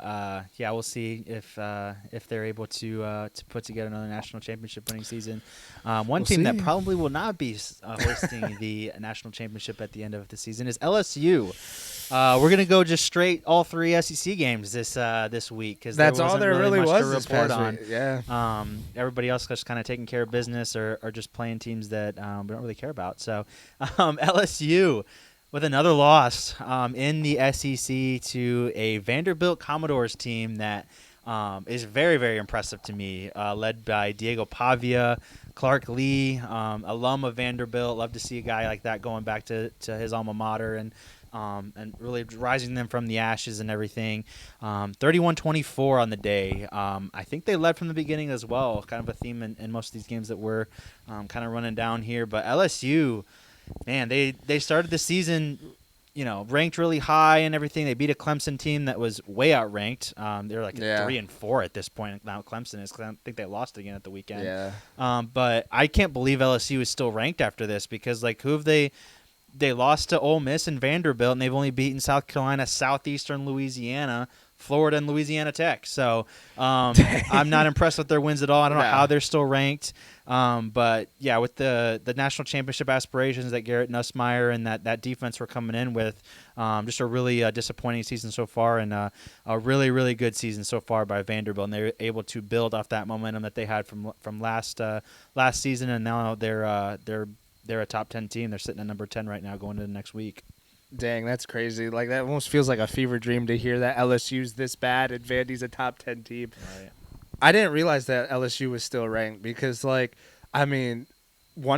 yeah, we'll see if they're able to put together another national championship winning season. One team that probably will not be hosting the national championship at the end of the season is LSU. We're gonna go just straight all 3 SEC games this week because that's all there really was to report on. Week. Yeah. Everybody else just kind of taking care of business or just playing teams that we don't really care about. So LSU. with another loss in the SEC to a Vanderbilt Commodores team that is very, very impressive to me, led by Diego Pavia, Clark Lee, alum of Vanderbilt. Love to see a guy like that going back to his alma mater and really rising them from the ashes and everything. 31-24 on the day. I think they led from the beginning as well, kind of a theme in most of these games that we're kind of running down here. But LSU, man, they started the season, ranked really high and everything. They beat a Clemson team that was way outranked. They're like 3-4 at this point. Now Clemson is. I think they lost again at the weekend. Yeah. But I can't believe LSU is still ranked after this because who have they? They lost to Ole Miss and Vanderbilt, and they've only beaten South Carolina, Southeastern Louisiana, Florida, and Louisiana Tech. So I'm not impressed with their wins at all. I don't know how they're still ranked. But, yeah, with the national championship aspirations that Garrett Nussmeier and that defense were coming in with, just a really disappointing season so far and a really, really good season so far by Vanderbilt. And they were able to build off that momentum that they had from last season, and now they're a top 10 team. They're sitting at number 10 right now going into the next week. Dang, that's crazy. Like, that almost feels like a fever dream to hear that LSU's this bad and Vandy's a top 10 team. Right. I didn't realize that LSU was still ranked because, one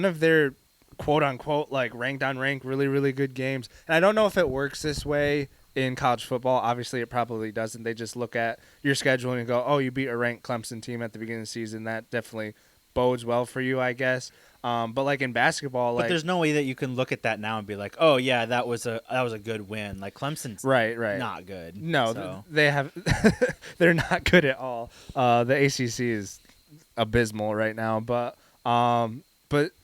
of their quote-unquote, ranked on rank, really, really good games. And I don't know if it works this way in college football. Obviously, it probably doesn't. They just look at your schedule and go, oh, you beat a ranked Clemson team at the beginning of the season. That definitely bodes well for you, I guess. But in basketball, but there's no way that you can look at that now and be like, oh yeah, that was a good win. Like Clemson's right not good. No, so. they have they're not good at all. The ACC is abysmal right now. But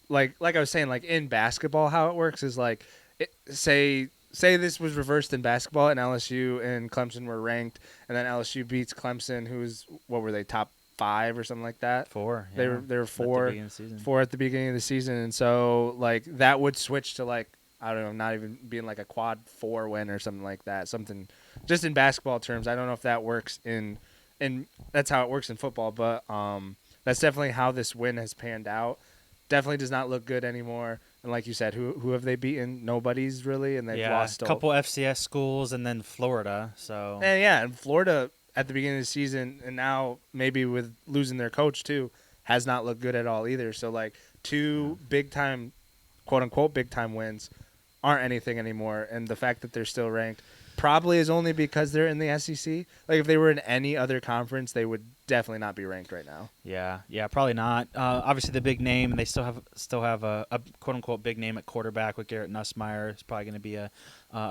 like I was saying, in basketball, how it works is say this was reversed in basketball and LSU and Clemson were ranked, and then LSU beats Clemson, who's what were they, top 5 or something like that? 4. Yeah. They were 4 at the beginning of the season, and so that would switch to I don't know, not even being a quad 4 win or something like that. Something just in basketball terms. I don't know if that works in that's how it works in football, but that's definitely how this win has panned out. Definitely does not look good anymore. And like you said, who have they beaten? Nobody's really, and they've lost a couple FCS schools and then Florida. So and Florida at the beginning of the season, and now maybe with losing their coach too, has not looked good at all either. So 2 big time, quote unquote big time wins aren't anything anymore, and the fact that they're still ranked probably is only because they're in the SEC. If they were in any other conference, they would definitely not be ranked right now. Yeah, probably not. Obviously, the big name, they still have a quote unquote big name at quarterback with Garrett Nussmeier. It's probably going to be a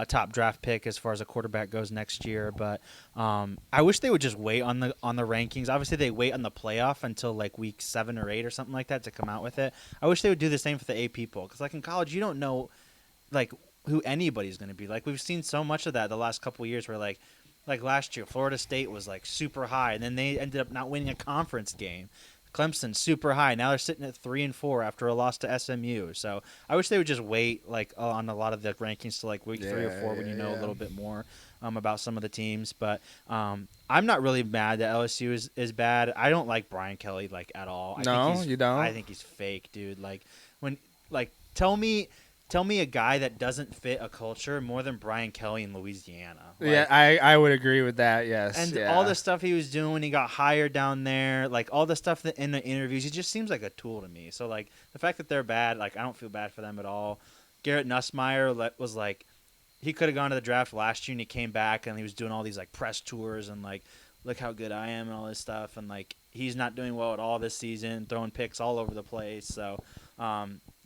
top draft pick as far as a quarterback goes next year. But I wish they would just wait on the rankings. Obviously, they wait on the playoff until week 7 or 8 or something like that to come out with it. I wish they would do the same for the AP poll because in college, you don't know who anybody's going to be. We've seen so much of that the last couple of years where last year Florida State was super high and then they ended up not winning a conference game. Clemson super high. Now they're sitting at 3-4 after a loss to SMU. So I wish they would just wait on a lot of the rankings to week 3 or 4 when you know a little bit more about some of the teams. But I'm not really mad that LSU is bad. I don't like Brian Kelly at all. You don't? I think he's fake, dude. Tell me a guy that doesn't fit a culture more than Brian Kelly in Louisiana. I would agree with that, yes. And all the stuff he was doing, he got hired down there, all the stuff that in the interviews, he just seems like a tool to me. So, the fact that they're bad, I don't feel bad for them at all. Garrett Nussmeier was he could have gone to the draft last year and he came back and he was doing all these, press tours and, look how good I am and all this stuff. And, he's not doing well at all this season, throwing picks all over the place. So,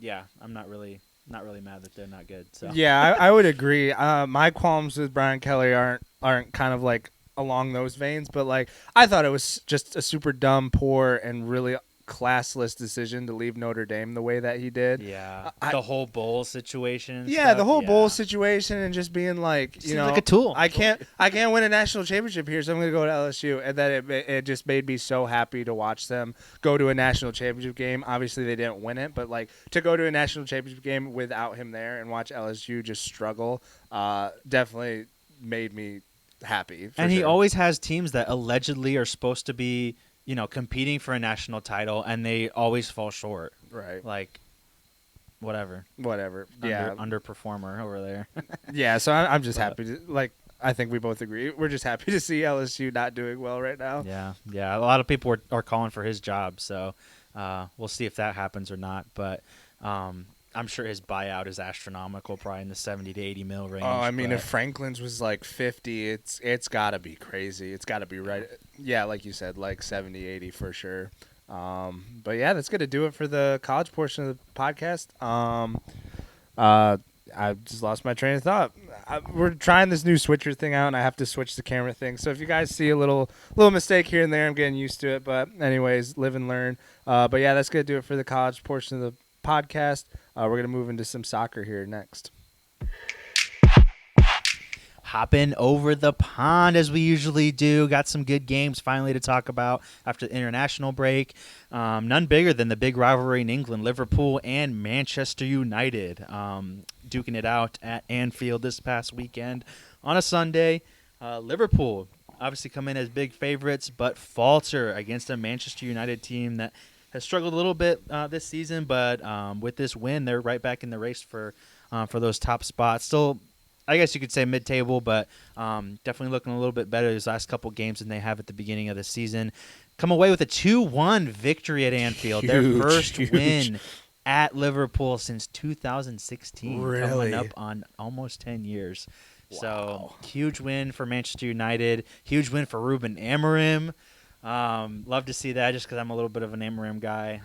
yeah, I'm not really mad that they're not good. So yeah, I would agree. My qualms with Brian Kelly aren't kind of along those veins, but I thought it was just a super dumb, poor, and really classless decision to leave Notre Dame the way that he did. Yeah, the whole bowl situation. The whole bowl situation and just being like a tool. I can't win a national championship here, so I'm going to go to LSU. And then it just made me so happy to watch them go to a national championship game. Obviously, they didn't win it, but to go to a national championship game without him there and watch LSU just struggle, definitely made me happy. And he always has teams that allegedly are supposed to be competing for a national title, and they always fall short. Right. whatever. Whatever. Yeah. Underperformer over there. Yeah. So I'm just But- happy to, like, I think we both agree. We're just happy to see LSU not doing well right now. Yeah. A lot of people are calling for his job, so we'll see if that happens or not. But I'm sure his buyout is astronomical, probably in the 70 to 80 mil range. Oh, I mean, but- if Franklin's was like 50, it's got to be crazy. It's got to be right. Yeah, like you said, like 70, 80 for sure. But yeah, that's going to do it for the college portion of the podcast. I just lost my train of thought. We're trying this new switcher thing out, and I have to switch the camera thing. So if you guys see a little mistake here and there, I'm getting used to it. But anyways, live and learn. But yeah, that's going to do it for the college portion of the podcast. We're going to move into some soccer here next. Hopping over the pond as we usually do. Got some good games finally to talk about after the international break. None bigger than the big rivalry in England, Liverpool and Manchester United. Duking it out at Anfield this past weekend on a Sunday. Liverpool obviously come in as big favorites, but falter against a Manchester United team that has struggled a little bit this season. But with this win, they're right back in the race for those top spots. Still, I guess you could say mid-table, but definitely looking a little bit better these last couple games than they have at the beginning of the season. Come away with a 2-1 victory at Anfield, their first win at Liverpool since 2016, coming up on almost 10 years. Wow. So huge win for Manchester United, huge win for Ruben Amorim. Love to see that just because I'm a little bit of an Amorim guy.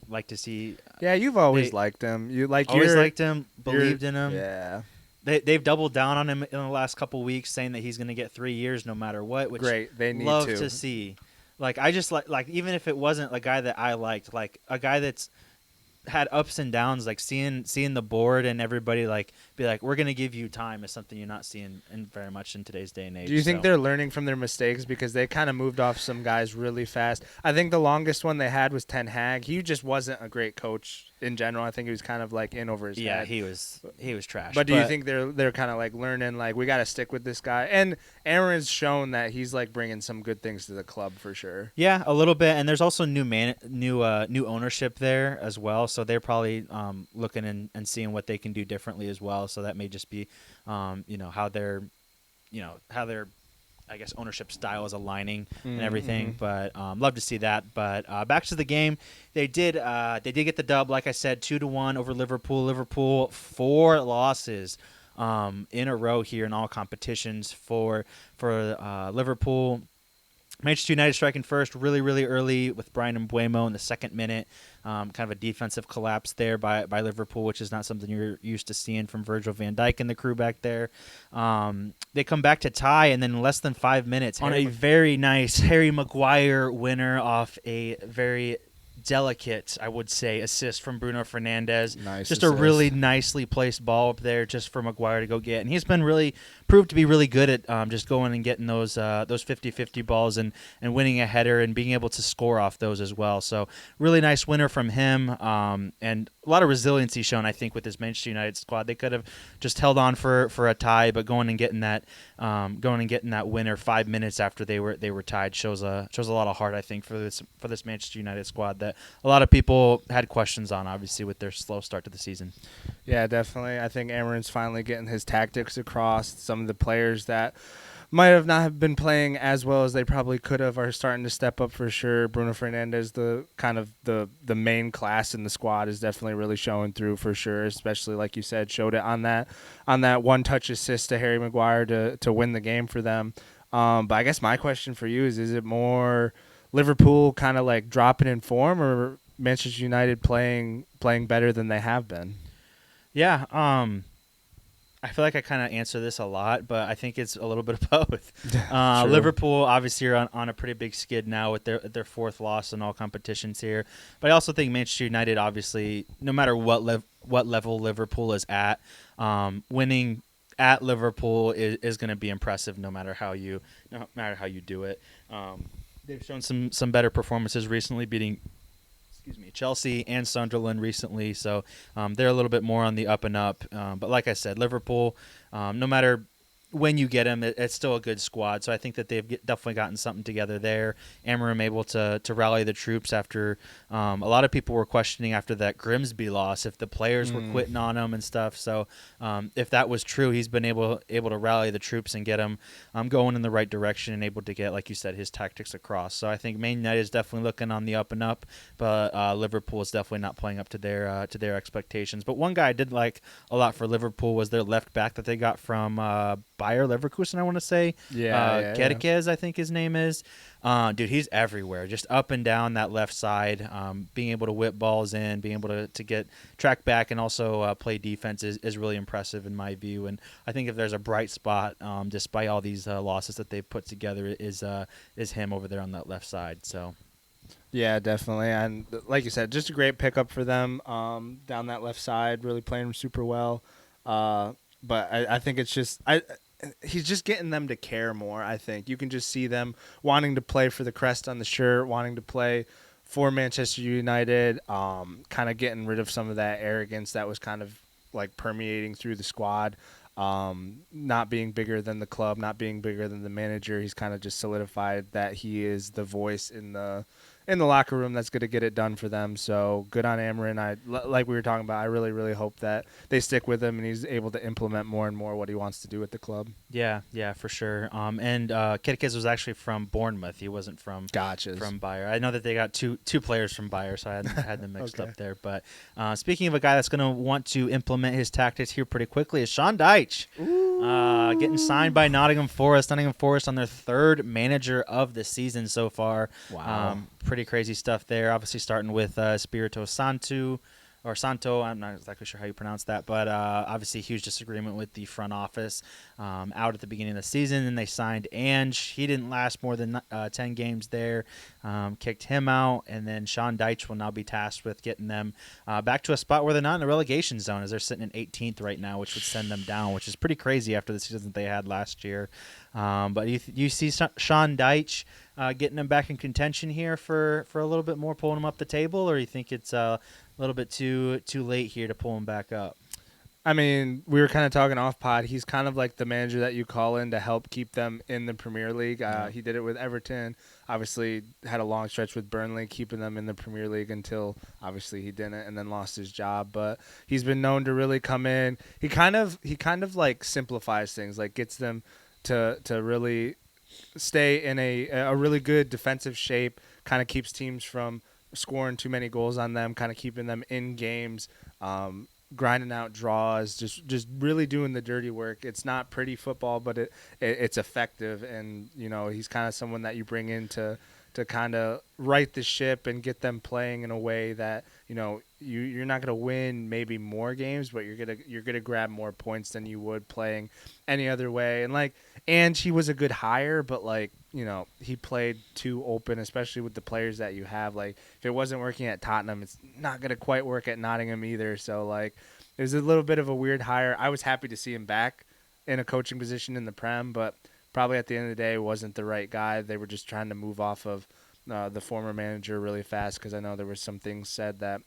Like to see. Yeah, you've always liked him. You always liked him, believed in him. Yeah. They've doubled down on him in the last couple weeks, saying that he's going to get 3 years no matter what. Which Great, they need love to. to see. Like I just like even if it wasn't a guy that I liked, like a guy that's had ups and downs, like seeing the board and everybody like be like, we're gonna give you time is something you're not seeing very much in today's day and age. Do you think they're learning from their mistakes because they kind of moved off some guys really fast? I think the longest one they had was Ten Hag. He just wasn't a great coach in general. I think he was kind of like in over his head. Yeah, he was trash. But do you think they're kind of like learning, like, we got to stick with this guy? And Aaron's shown that he's like bringing some good things to the club for sure. Yeah, a little bit, and there's also new ownership there as well. So they're probably looking and seeing what they can do differently as well. So that may just be, how their I guess ownership style is aligning and everything. But love to see that. But back to the game, they did get the dub, like I said, 2-1 over Liverpool. Liverpool 4 losses in a row here in all competitions for Liverpool. Manchester United striking first really, really early with Brian Mbeumo in the second minute. Kind of a defensive collapse there by Liverpool, which is not something you're used to seeing from Virgil van Dijk and the crew back there. They come back to tie, and then in less than 5 minutes on a very nice Harry Maguire winner off a very delicate, I would say, assist from Bruno Fernandes. Nice just assist. A really nicely placed ball up there just for Maguire to go get. And he's been proved to be really good at just going and getting those 50-50 balls and winning a header and being able to score off those as well. So really nice winner from him, and a lot of resiliency shown, I think, with this Manchester United squad. They could have just held on for a tie, but going and getting that winner 5 minutes after they were tied shows a lot of heart, I think, for this Manchester United squad that a lot of people had questions on, obviously, with their slow start to the season. Yeah, definitely. I think Amorim's finally getting his tactics across. Some of the players that might have not have been playing as well as they probably could have are starting to step up for sure. Bruno Fernandes, the main class in the squad, is definitely really showing through for sure, especially like you said, showed it on that one-touch assist to Harry Maguire to win the game for them. But I guess my question for you is it more Liverpool kind of like dropping in form or Manchester United playing better than they have been? Yeah, I feel like I kind of answer this a lot, but I think it's a little bit of both. Liverpool obviously are on a pretty big skid now with their fourth loss in all competitions here. But I also think Manchester United, obviously, no matter what level Liverpool is at, winning at Liverpool is going to be impressive no matter how you do it. They've shown some better performances recently, beating Chelsea and Sunderland recently, so they're a little bit more on the up and up. But like I said, Liverpool, no matter when you get him, it's still a good squad. So I think that they've definitely gotten something together there. Amarim able to rally the troops after a lot of people were questioning after that Grimsby loss if the players were quitting on him and stuff. So if that was true, he's been able to rally the troops and get them going in the right direction and able to get, like you said, his tactics across. So I think Man United is definitely looking on the up and up, but Liverpool is definitely not playing up to their expectations. But one guy I did like a lot for Liverpool was their left back that they got from Bayer Leverkusen, I want to say. Kedekes, I think his name is. Dude, he's everywhere, just up and down that left side. Being able to whip balls in, being able to get track back and also play defense is really impressive in my view. And I think if there's a bright spot, despite all these losses that they've put together, is him over there on that left side. So. Yeah, definitely. And like you said, just a great pickup for them down that left side, really playing super well. But I think it's just he's just getting them to care more, I think. You can just see them wanting to play for the crest on the shirt, wanting to play for Manchester United, kind of getting rid of some of that arrogance that was kind of like permeating through the squad. Not being bigger than the club, not being bigger than the manager. He's kind of just solidified that he is the voice in the locker room that's going to get it done for them. So good on Amarin. Like we were talking about, I really, really hope that they stick with him and he's able to implement more and more what he wants to do with the club. Yeah, for sure. And Kedekes was actually from Bournemouth. He wasn't from Bayer. I know that they got two players from Bayer, so I had them mixed up there. But speaking of a guy that's going to want to implement his tactics here pretty quickly is Sean Dyche. Getting signed by Nottingham Forest. Nottingham Forest on their third manager of the season so far. Wow. Pretty crazy stuff there. Obviously starting with Spirito Santo, I'm not exactly sure how you pronounce that, but obviously huge disagreement with the front office out at the beginning of the season, and they signed Ange. He didn't last more than 10 games there, kicked him out, and then Sean Dyche will now be tasked with getting them back to a spot where they're not in the relegation zone, as they're sitting in 18th right now, which would send them down, which is pretty crazy after the season that they had last year. But you see Sean Dyche getting them back in contention here for a little bit more, pulling them up the table, or you think it's a little bit too late here to pull him back up? I mean, we were kind of talking off pod. He's kind of like the manager that you call in to help keep them in the Premier League. He did it with Everton. Obviously, had a long stretch with Burnley, keeping them in the Premier League until obviously he didn't, and then lost his job. But he's been known to really come in. He kind of like simplifies things, like gets them to really stay in a really good defensive shape. Kind of keeps teams from scoring too many goals on them, kind of keeping them in games, grinding out draws, just really doing the dirty work. It's not pretty football, but it's effective, and he's kind of someone that you bring in to kind of right the ship and get them playing in a way that you're not going to win maybe more games, but you're gonna grab more points than you would playing any other way. And he was a good hire, but he played too open, especially with the players that you have. Like, if it wasn't working at Tottenham, it's not going to quite work at Nottingham either. So, it was a little bit of a weird hire. I was happy to see him back in a coaching position in the Prem, but probably at the end of the day wasn't the right guy. They were just trying to move off of the former manager really fast, because I know there were some things said that,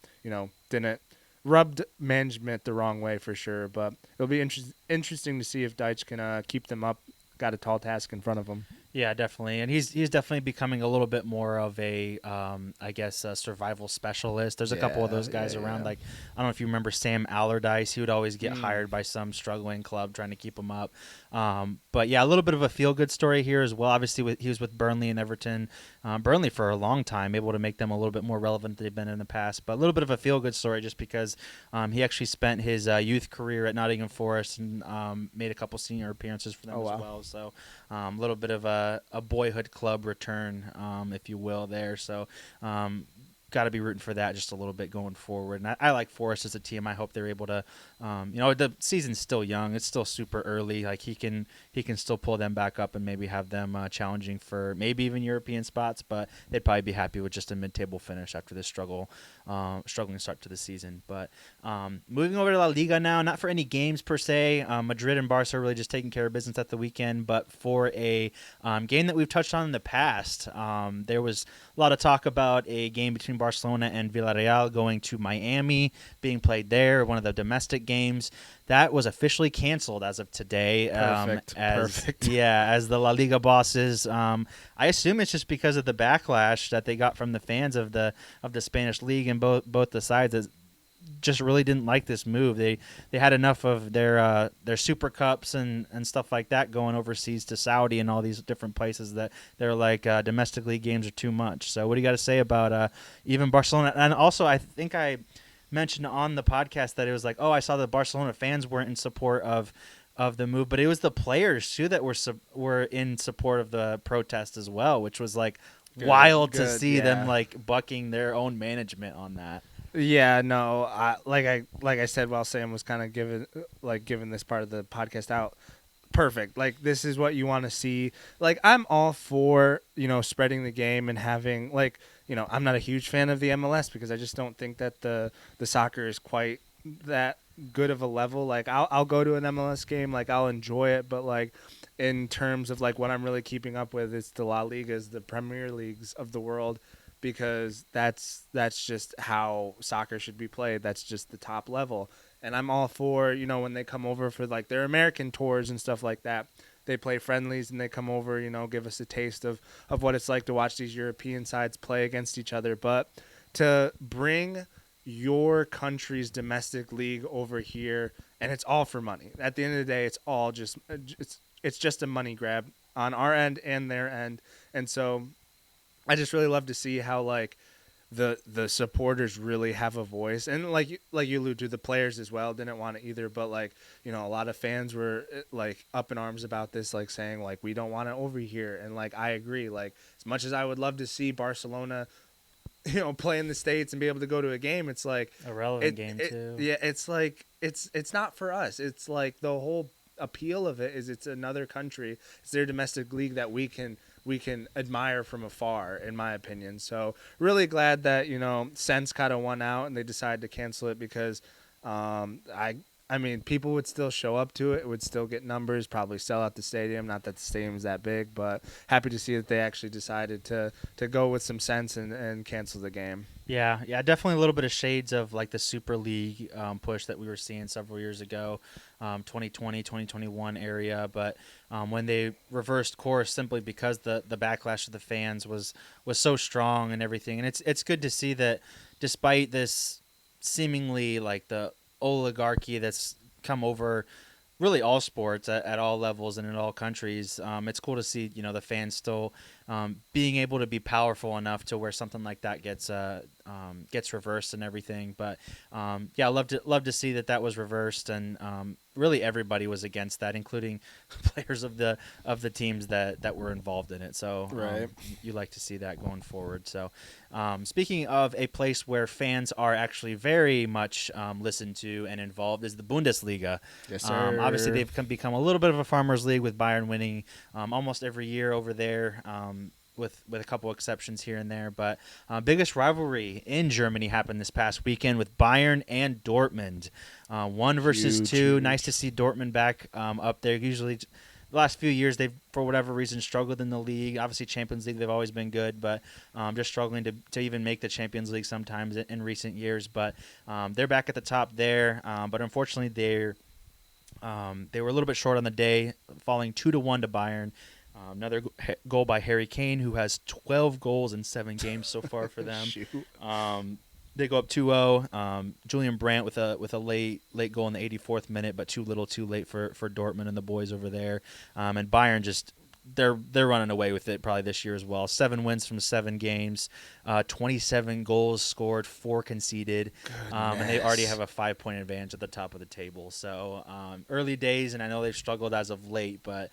didn't rubbed management the wrong way for sure. But it'll be interesting to see if Dyche can keep them up. Got a tall task in front of him. Yeah, definitely, and he's definitely becoming a little bit more of a, a survival specialist. There's a couple of those guys around. Like, I don't know if you remember Sam Allardyce. He would always get hired by some struggling club trying to keep him up. But yeah, a little bit of a feel-good story here as well. Obviously, he was with Burnley and Everton. Burnley for a long time, able to make them a little bit more relevant than they've been in the past. But a little bit of a feel-good story just because he actually spent his youth career at Nottingham Forest and made a couple senior appearances for them as well. So a little bit of a boyhood club return, if you will, there. So got to be rooting for that just a little bit going forward. And I like Forest as a team. I hope they're able to, the season's still young. It's still super early. Like, he can still pull them back up and maybe have them challenging for maybe even European spots, but they'd probably be happy with just a mid-table finish after this struggling start to the season. But moving over to La Liga now, not for any games per se. Madrid and Barca are really just taking care of business at the weekend, but for a game that we've touched on in the past, there was a lot of talk about a game between Barcelona and Villarreal going to Miami, being played there, one of the domestic games. That was officially canceled as of today. Perfect. Yeah, as the La Liga bosses. I assume it's just because of the backlash that they got from the fans of the Spanish league and both the sides. That just really didn't like this move. They had enough of their Super Cups and stuff like that going overseas to Saudi and all these different places that they're like domestic league games are too much. So what do you got to say about even Barcelona? And also, I think I mentioned on the podcast that it was like, oh, I saw the Barcelona fans weren't in support of the move, but it was the players too that were in support of the protest as well, which was like wild to see them like bucking their own management on that. Yeah, no, like I said while Sam was kind of giving this part of the podcast out. Perfect. Like, this is what you want to see. Like, I'm all for, spreading the game and having, like, I'm not a huge fan of the MLS because I just don't think that the soccer is quite that good of a level. Like, I'll go to an MLS game, like, I'll enjoy it, but like in terms of like what I'm really keeping up with, it's the La Ligas, the Premier Leagues of the world, because that's just how soccer should be played. That's just the top level. And I'm all for, when they come over for like their American tours and stuff like that, they play friendlies and they come over, give us a taste of what it's like to watch these European sides play against each other. But to bring your country's domestic league over here, and it's all for money. At the end of the day, it's all just it's just a money grab on our end and their end. And so I just really love to see how like the supporters really have a voice, and like you allude to, the players as well didn't want it either, but like a lot of fans were like up in arms about this, like saying like we don't want it over here. And like I agree, like as much as I would love to see Barcelona play in the States and be able to go to a game, it's like a relevant game too. Yeah, it's like it's not for us. It's like the whole appeal of it is it's another country, it's their domestic league that we can admire from afar, in my opinion. So really glad that Sense kind of won out and they decided to cancel it, because I mean, people would still show up to it. It would still get numbers, probably sell out the stadium. Not that the stadium's that big, but happy to see that they actually decided to go with some sense and cancel the game. Yeah, definitely a little bit of shades of like the Super League push that we were seeing several years ago, 2020, 2021 area. But when they reversed course simply because the backlash of the fans was so strong and everything. And it's good to see that despite this seemingly like the oligarchy that's come over really all sports at all levels and in all countries, it's cool to see the fans still being able to be powerful enough to where something like that gets reversed and everything. But yeah, love to see that was reversed, and really everybody was against that, including players of the teams that were involved in it. So right. You like to see that going forward. So speaking of a place where fans are actually very much listened to and involved is the Bundesliga. Yes, sir. Obviously, they've become a little bit of a farmers league with Bayern winning almost every year over there. With a couple exceptions here and there, but biggest rivalry in Germany happened this past weekend with Bayern and Dortmund, 1 versus 2. Huge. Nice to see Dortmund back up there. Usually, the last few years they've for whatever reason struggled in the league. Obviously, Champions League they've always been good, but just struggling to even make the Champions League sometimes in recent years. But they're back at the top there. But unfortunately, they were a little bit short on the day, falling 2-1 to Bayern. Another goal by Harry Kane, who has 12 goals in 7 games so far for them. They go up 2-0. Julian Brandt with a late goal in the 84th minute, but too little, too late for Dortmund and the boys over there. And Bayern just they're running away with it probably this year as well. 7 wins from 7 games, 27 goals scored, 4 conceded, and they already have a 5-point advantage at the top of the table. So early days, and I know they've struggled as of late, but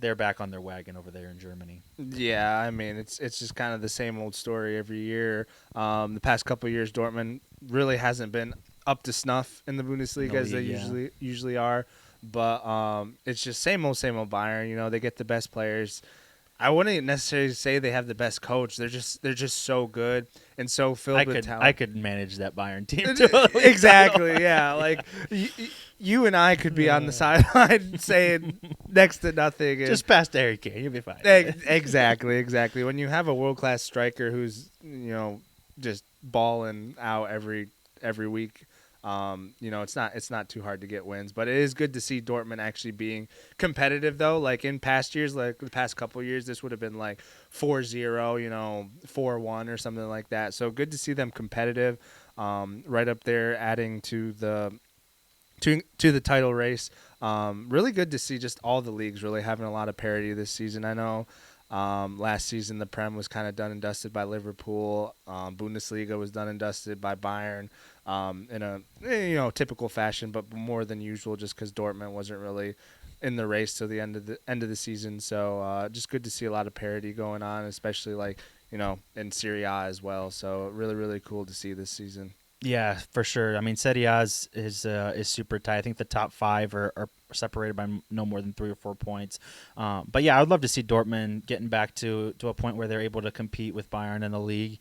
they're back on their wagon over there in Germany. Yeah, I mean, it's just kind of the same old story every year. The past couple of years, Dortmund really hasn't been up to snuff in the Bundesliga as they usually are. But it's just same old Bayern. They get the best players. I wouldn't necessarily say they have the best coach. They're just so good and so filled with talent. I could manage that Bayern team. Exactly, yeah. Like you and I could be on the sideline saying next to nothing. And just past Harry Kane, you'll be fine. Exactly. When you have a world-class striker who's just balling out every week. It's not too hard to get wins, but it is good to see Dortmund actually being competitive though. Like in past years, like the past couple of years, this would have been like 4-0, 4-1 or something like that. So good to see them competitive, right up there, adding to the title race. Really good to see just all the leagues really having a lot of parity this season. I know last season the Prem was kind of done and dusted by Liverpool. Bundesliga was done and dusted by Bayern in a typical fashion, but more than usual just because Dortmund wasn't really in the race till the end of the season. So just good to see a lot of parity going on, especially like in Serie A as well. So really really cool to see this season. Yeah, for sure. I mean, Serie A is super tight. I think the top five are separated by no more than 3 or 4 points. But yeah, I would love to see Dortmund getting back to a point where they're able to compete with Bayern in the league.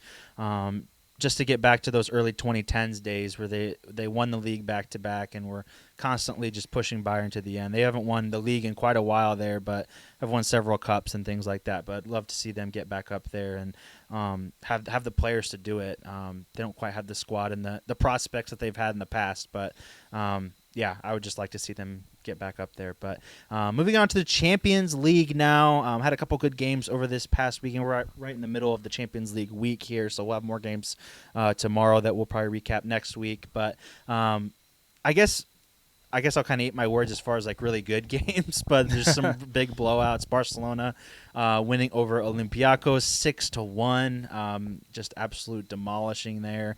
Just to get back to those early 2010s days where they won the league back to back and were constantly just pushing Bayern to the end. They haven't won the league in quite a while there, but have won several cups and things like that. But I'd love to see them get back up there and have the players to do it. They don't quite have the squad and the prospects that they've had in the past, but yeah, I would just like to see them get back up there. But moving on to the Champions League now. Had a couple good games over this past weekend. We're right in the middle of the Champions League week here, so we'll have more games tomorrow that we'll probably recap next week. But I guess I'll kind of eat my words as far as like really good games, but there's some big blowouts. Barcelona winning over Olympiacos 6-1, just absolute demolishing there.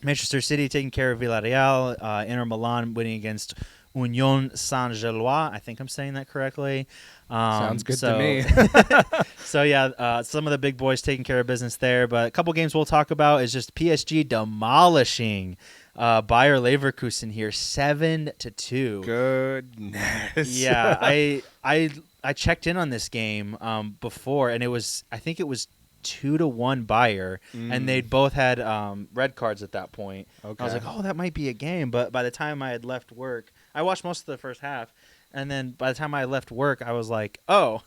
Manchester City taking care of Villarreal. Inter Milan winning against Union Saint-Gilloise. I think I'm saying that correctly. Sounds good to me. So, yeah, some of the big boys taking care of business there. But a couple games we'll talk about is just PSG demolishing Bayer Leverkusen here 7-2. Goodness. Yeah, I checked in on this game before, and I think it was 2-1 Bayer, and they'd both had red cards at that point. Okay. I was like, oh, that might be a game. But by the time I had left work, I watched most of the first half, and then by the time I left work, I was like, oh,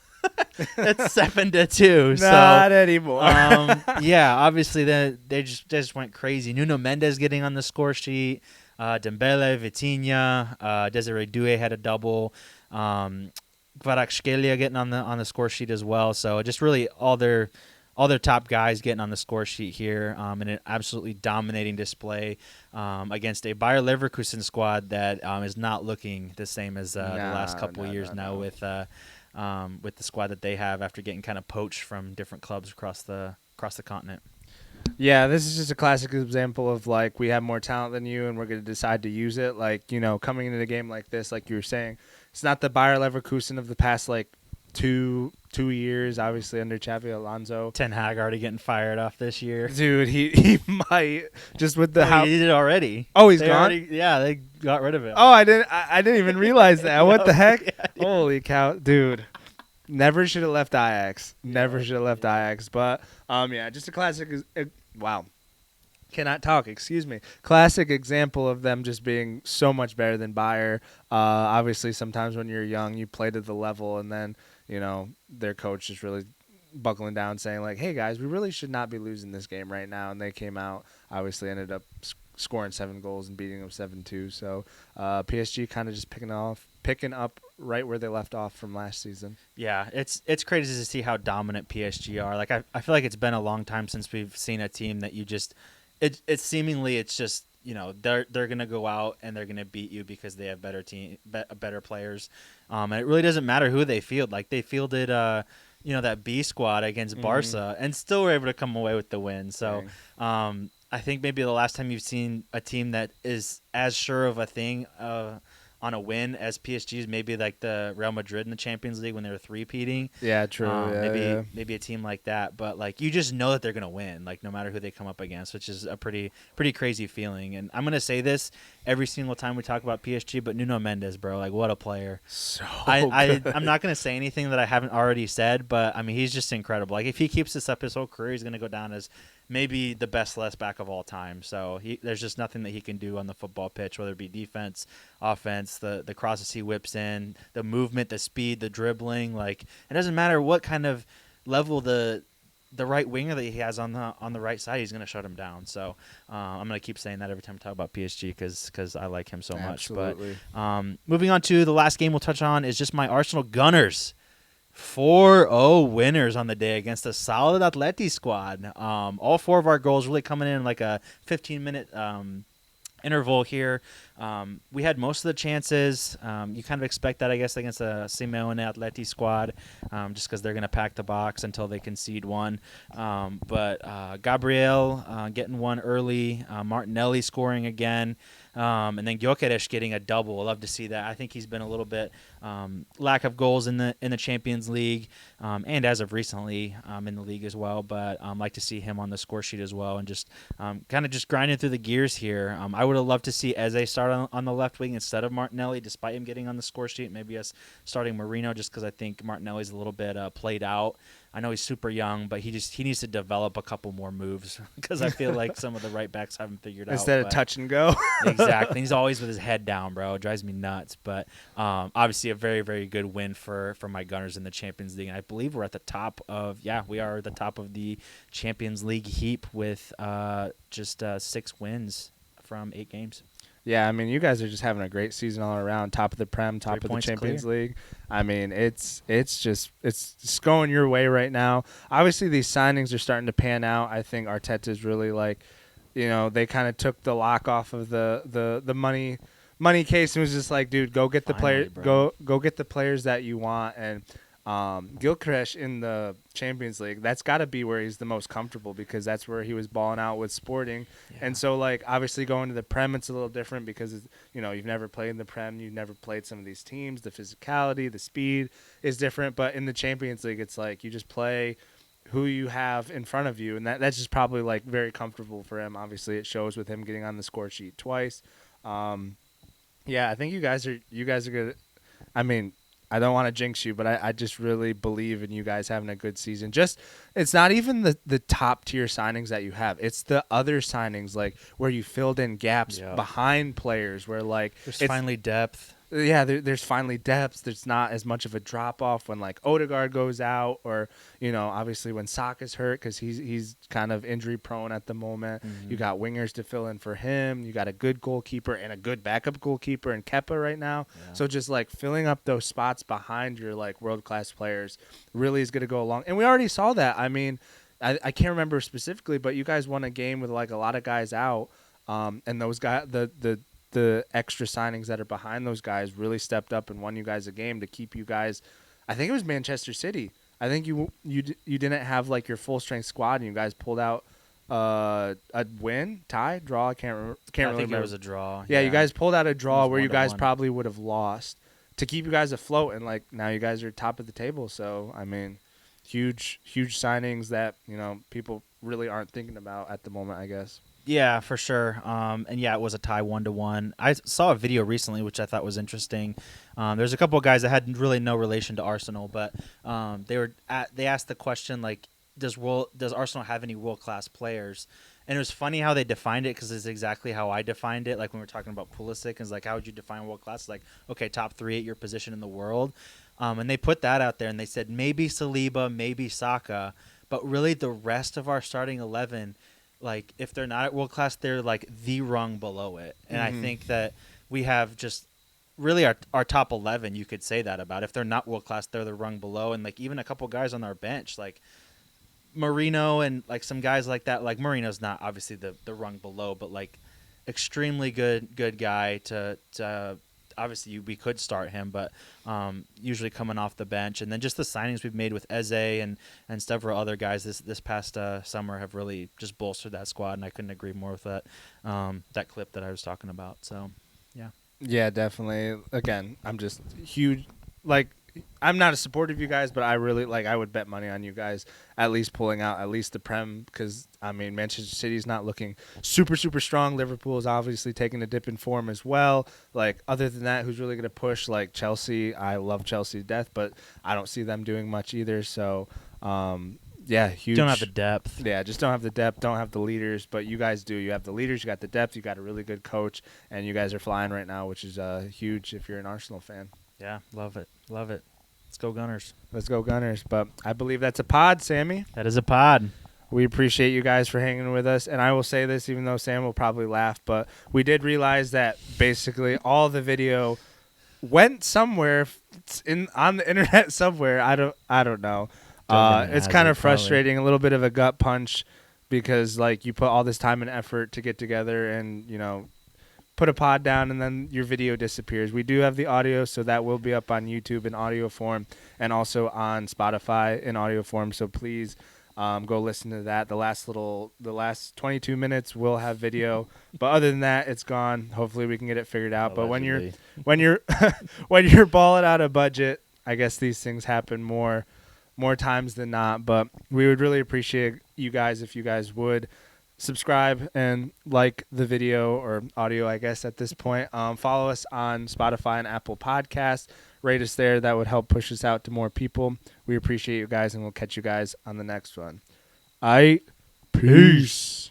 it's 7-2. Not anymore. Yeah, obviously they just went crazy. Nuno Mendes getting on the score sheet. Dembele, Vitinha, Desiree Doué had a double. Kvaratskhelia getting on the score sheet as well. So just really all their top guys getting on the score sheet here in an absolutely dominating display against a Bayer Leverkusen squad that is not looking the same as the last couple of years now with the squad that they have after getting kind of poached from different clubs across the continent. Yeah, this is just a classic example of like we have more talent than you and we're going to decide to use it. Like, coming into the game like this, like you were saying, it's not the Bayer Leverkusen of the past like two years, obviously under Xabi Alonso. Ten Hag already getting fired off this year. Dude, he might just with the He did it already. Oh, he's gone? They got rid of him. Oh, I didn't even realize that. What the heck? Yeah, Holy cow, dude. Never should have left Ajax. Never should have left Ajax. But yeah, just a classic. Wow, cannot talk. Excuse me. Classic example of them just being so much better than Bayer. Obviously, sometimes when you're young, you play to the level, and then their coach is really buckling down, saying like, "Hey guys, we really should not be losing this game right now." And they came out, obviously ended up scoring 7 goals and beating them 7-2. So PSG kind of just picking up right where they left off from last season. Yeah, it's crazy to see how dominant PSG are. Like I feel like it's been a long time since we've seen a team that you just it's seemingly it's just they're gonna go out and they're gonna beat you because they have better players, and it really doesn't matter who they field. Like they fielded that B squad against Barca and still were able to come away with the win. So I think maybe the last time you've seen a team that is as sure of a thing on a win as PSG is maybe like the Real Madrid in the Champions League when they were three-peating. Yeah, true. Maybe a team like that, but like you just know that they're gonna win, like no matter who they come up against, which is a pretty crazy feeling. And I'm gonna say this every single time we talk about PSG, but Nuno Mendes, bro, like what a player! So I'm not gonna say anything that I haven't already said, but I mean he's just incredible. Like if he keeps this up his whole career, he's gonna go down as maybe the best left back of all time. So there's just nothing that he can do on the football pitch, whether it be defense, offense, the crosses he whips in, the movement, the speed, the dribbling. Like it doesn't matter what kind of level the the right winger that he has on the right side, he's going to shut him down. So I'm going to keep saying that every time I talk about PSG because I like him so much. Absolutely. But moving on to the last game we'll touch on is just my Arsenal Gunners. 4-0 winners on the day against a solid Atleti squad. All 4 of our goals really coming in like a 15-minute interval here. We had most of the chances. You kind of expect that, I guess, against a Simeone Atleti squad, just because they're going to pack the box until they concede one. But Gabriel getting one early, Martinelli scoring again, and then Gyökeres getting a double. I love to see that. I think he's been a little bit lack of goals in the Champions League, and as of recently in the league as well. But like to see him on the score sheet as well, and just kind of just grinding through the gears here. I would have loved to see Eze start on the left wing instead of Martinelli, despite him getting on the score sheet. Maybe us starting Marino, just because I think Martinelli's a little bit played out. I know he's super young, but he needs to develop a couple more moves because I feel like some of the right backs haven't figured out. Instead of touch and go. Exactly. He's always with his head down, bro. It drives me nuts. But obviously a very, very good win for my Gunners in the Champions League. And I believe we're at the top of, we are at the top of the Champions League heap with just 6 wins from 8 games. Yeah, I mean, you guys are just having a great season all around. Top of the Prem, top of the Champions League. I mean, it's just going your way right now. Obviously, these signings are starting to pan out. I think Arteta's really they kind of took the lock off of the money case and was just like, dude, go get the player, go get the players that you want. And Gyökeres in the Champions League, that's got to be where he's the most comfortable because that's where he was balling out with Sporting. Yeah. And so, obviously going to the Prem, it's a little different because, you've never played in the Prem. You've never played some of these teams. The physicality, the speed is different. But in the Champions League, it's like you just play who you have in front of you. And that's just probably, very comfortable for him. Obviously, it shows with him getting on the score sheet twice. Yeah, I think you guys are good. I mean, I don't want to jinx you, but I just really believe in you guys having a good season. It's not even the top tier signings that you have. It's the other signings where you filled in gaps behind players where there's finally depth. Yeah, there's finally depth. There's not as much of a drop off when Odegaard goes out, or obviously when Saka's hurt because he's kind of injury prone at the moment. Mm-hmm. You got wingers to fill in for him. You got a good goalkeeper and a good backup goalkeeper in Kepa right now. Yeah. So just filling up those spots behind your world class players really is going to go along. And we already saw that. I mean, I can't remember specifically, but you guys won a game with a lot of guys out, and those guys the extra signings that are behind those guys really stepped up and won you guys a game to keep you guys. I think it was Manchester City. I think you didn't have your full strength squad and you guys pulled out a win, tie, draw. I can't really remember. I think it was a draw. Yeah, you guys pulled out a draw where you guys probably would have lost to keep you guys afloat, and now you guys are top of the table. So I mean, huge signings that people really aren't thinking about at the moment, I guess. Yeah, for sure. And yeah, it was a tie 1-1. I saw a video recently, which I thought was interesting. There's a couple of guys that had really no relation to Arsenal, but they asked the question does Arsenal have any world class players? And it was funny how they defined it because it's exactly how I defined it. When we were talking about Pulisic, it's how would you define world class? Okay, top 3 at your position in the world. And they put that out there and they said maybe Saliba, maybe Saka, but really the rest of our starting 11. If they're not at world class, they're the rung below it. And I think that we have just really our top 11, you could say that about. If they're not world class, they're the rung below. And even a couple guys on our bench, Marino and some guys like that. Marino's not obviously the rung below, but extremely good guy to obviously we could start him, but usually coming off the bench. And then just the signings we've made with Eze and several other guys this past summer have really just bolstered that squad, and I couldn't agree more with that clip that I was talking about. So, yeah. Yeah, definitely. Again, I'm just huge. I'm not a supporter of you guys, but I really I would bet money on you guys at least pulling out at least the Prem because, I mean, Manchester City's not looking super, super strong. Liverpool is obviously taking a dip in form as well. Other than that, who's really going to push? Chelsea. I love Chelsea to death, but I don't see them doing much either. So, yeah, huge. Don't have the depth. Yeah, just don't have the depth, don't have the leaders, but you guys do. You have the leaders, you got the depth, you got a really good coach, and you guys are flying right now, which is huge if you're an Arsenal fan. Yeah, love it. Love it. Let's go Gunners. Let's go Gunners. But I believe that's a pod, Sammy. That is a pod. We appreciate you guys for hanging with us. And I will say this, even though Sam will probably laugh, but we did realize that basically all the video went somewhere on the internet somewhere. I don't know. It's kind of frustrating, a little bit of a gut punch because like you put all this time and effort to get together and, you know, put a pod down and then your video disappears. We do have the audio, so that will be up on YouTube in audio form and also on Spotify in audio form. So please go listen to that. The last 22 minutes will have video, but other than that, it's gone. Hopefully we can get it figured out. Allegedly. But when you're balling out of budget, I guess these things happen more times than not. But we would really appreciate you guys if you guys would subscribe and like the video or audio, I guess, at this point. Follow us on Spotify and Apple Podcasts. Rate us there. That would help push us out to more people. We appreciate you guys, and we'll catch you guys on the next one. Peace.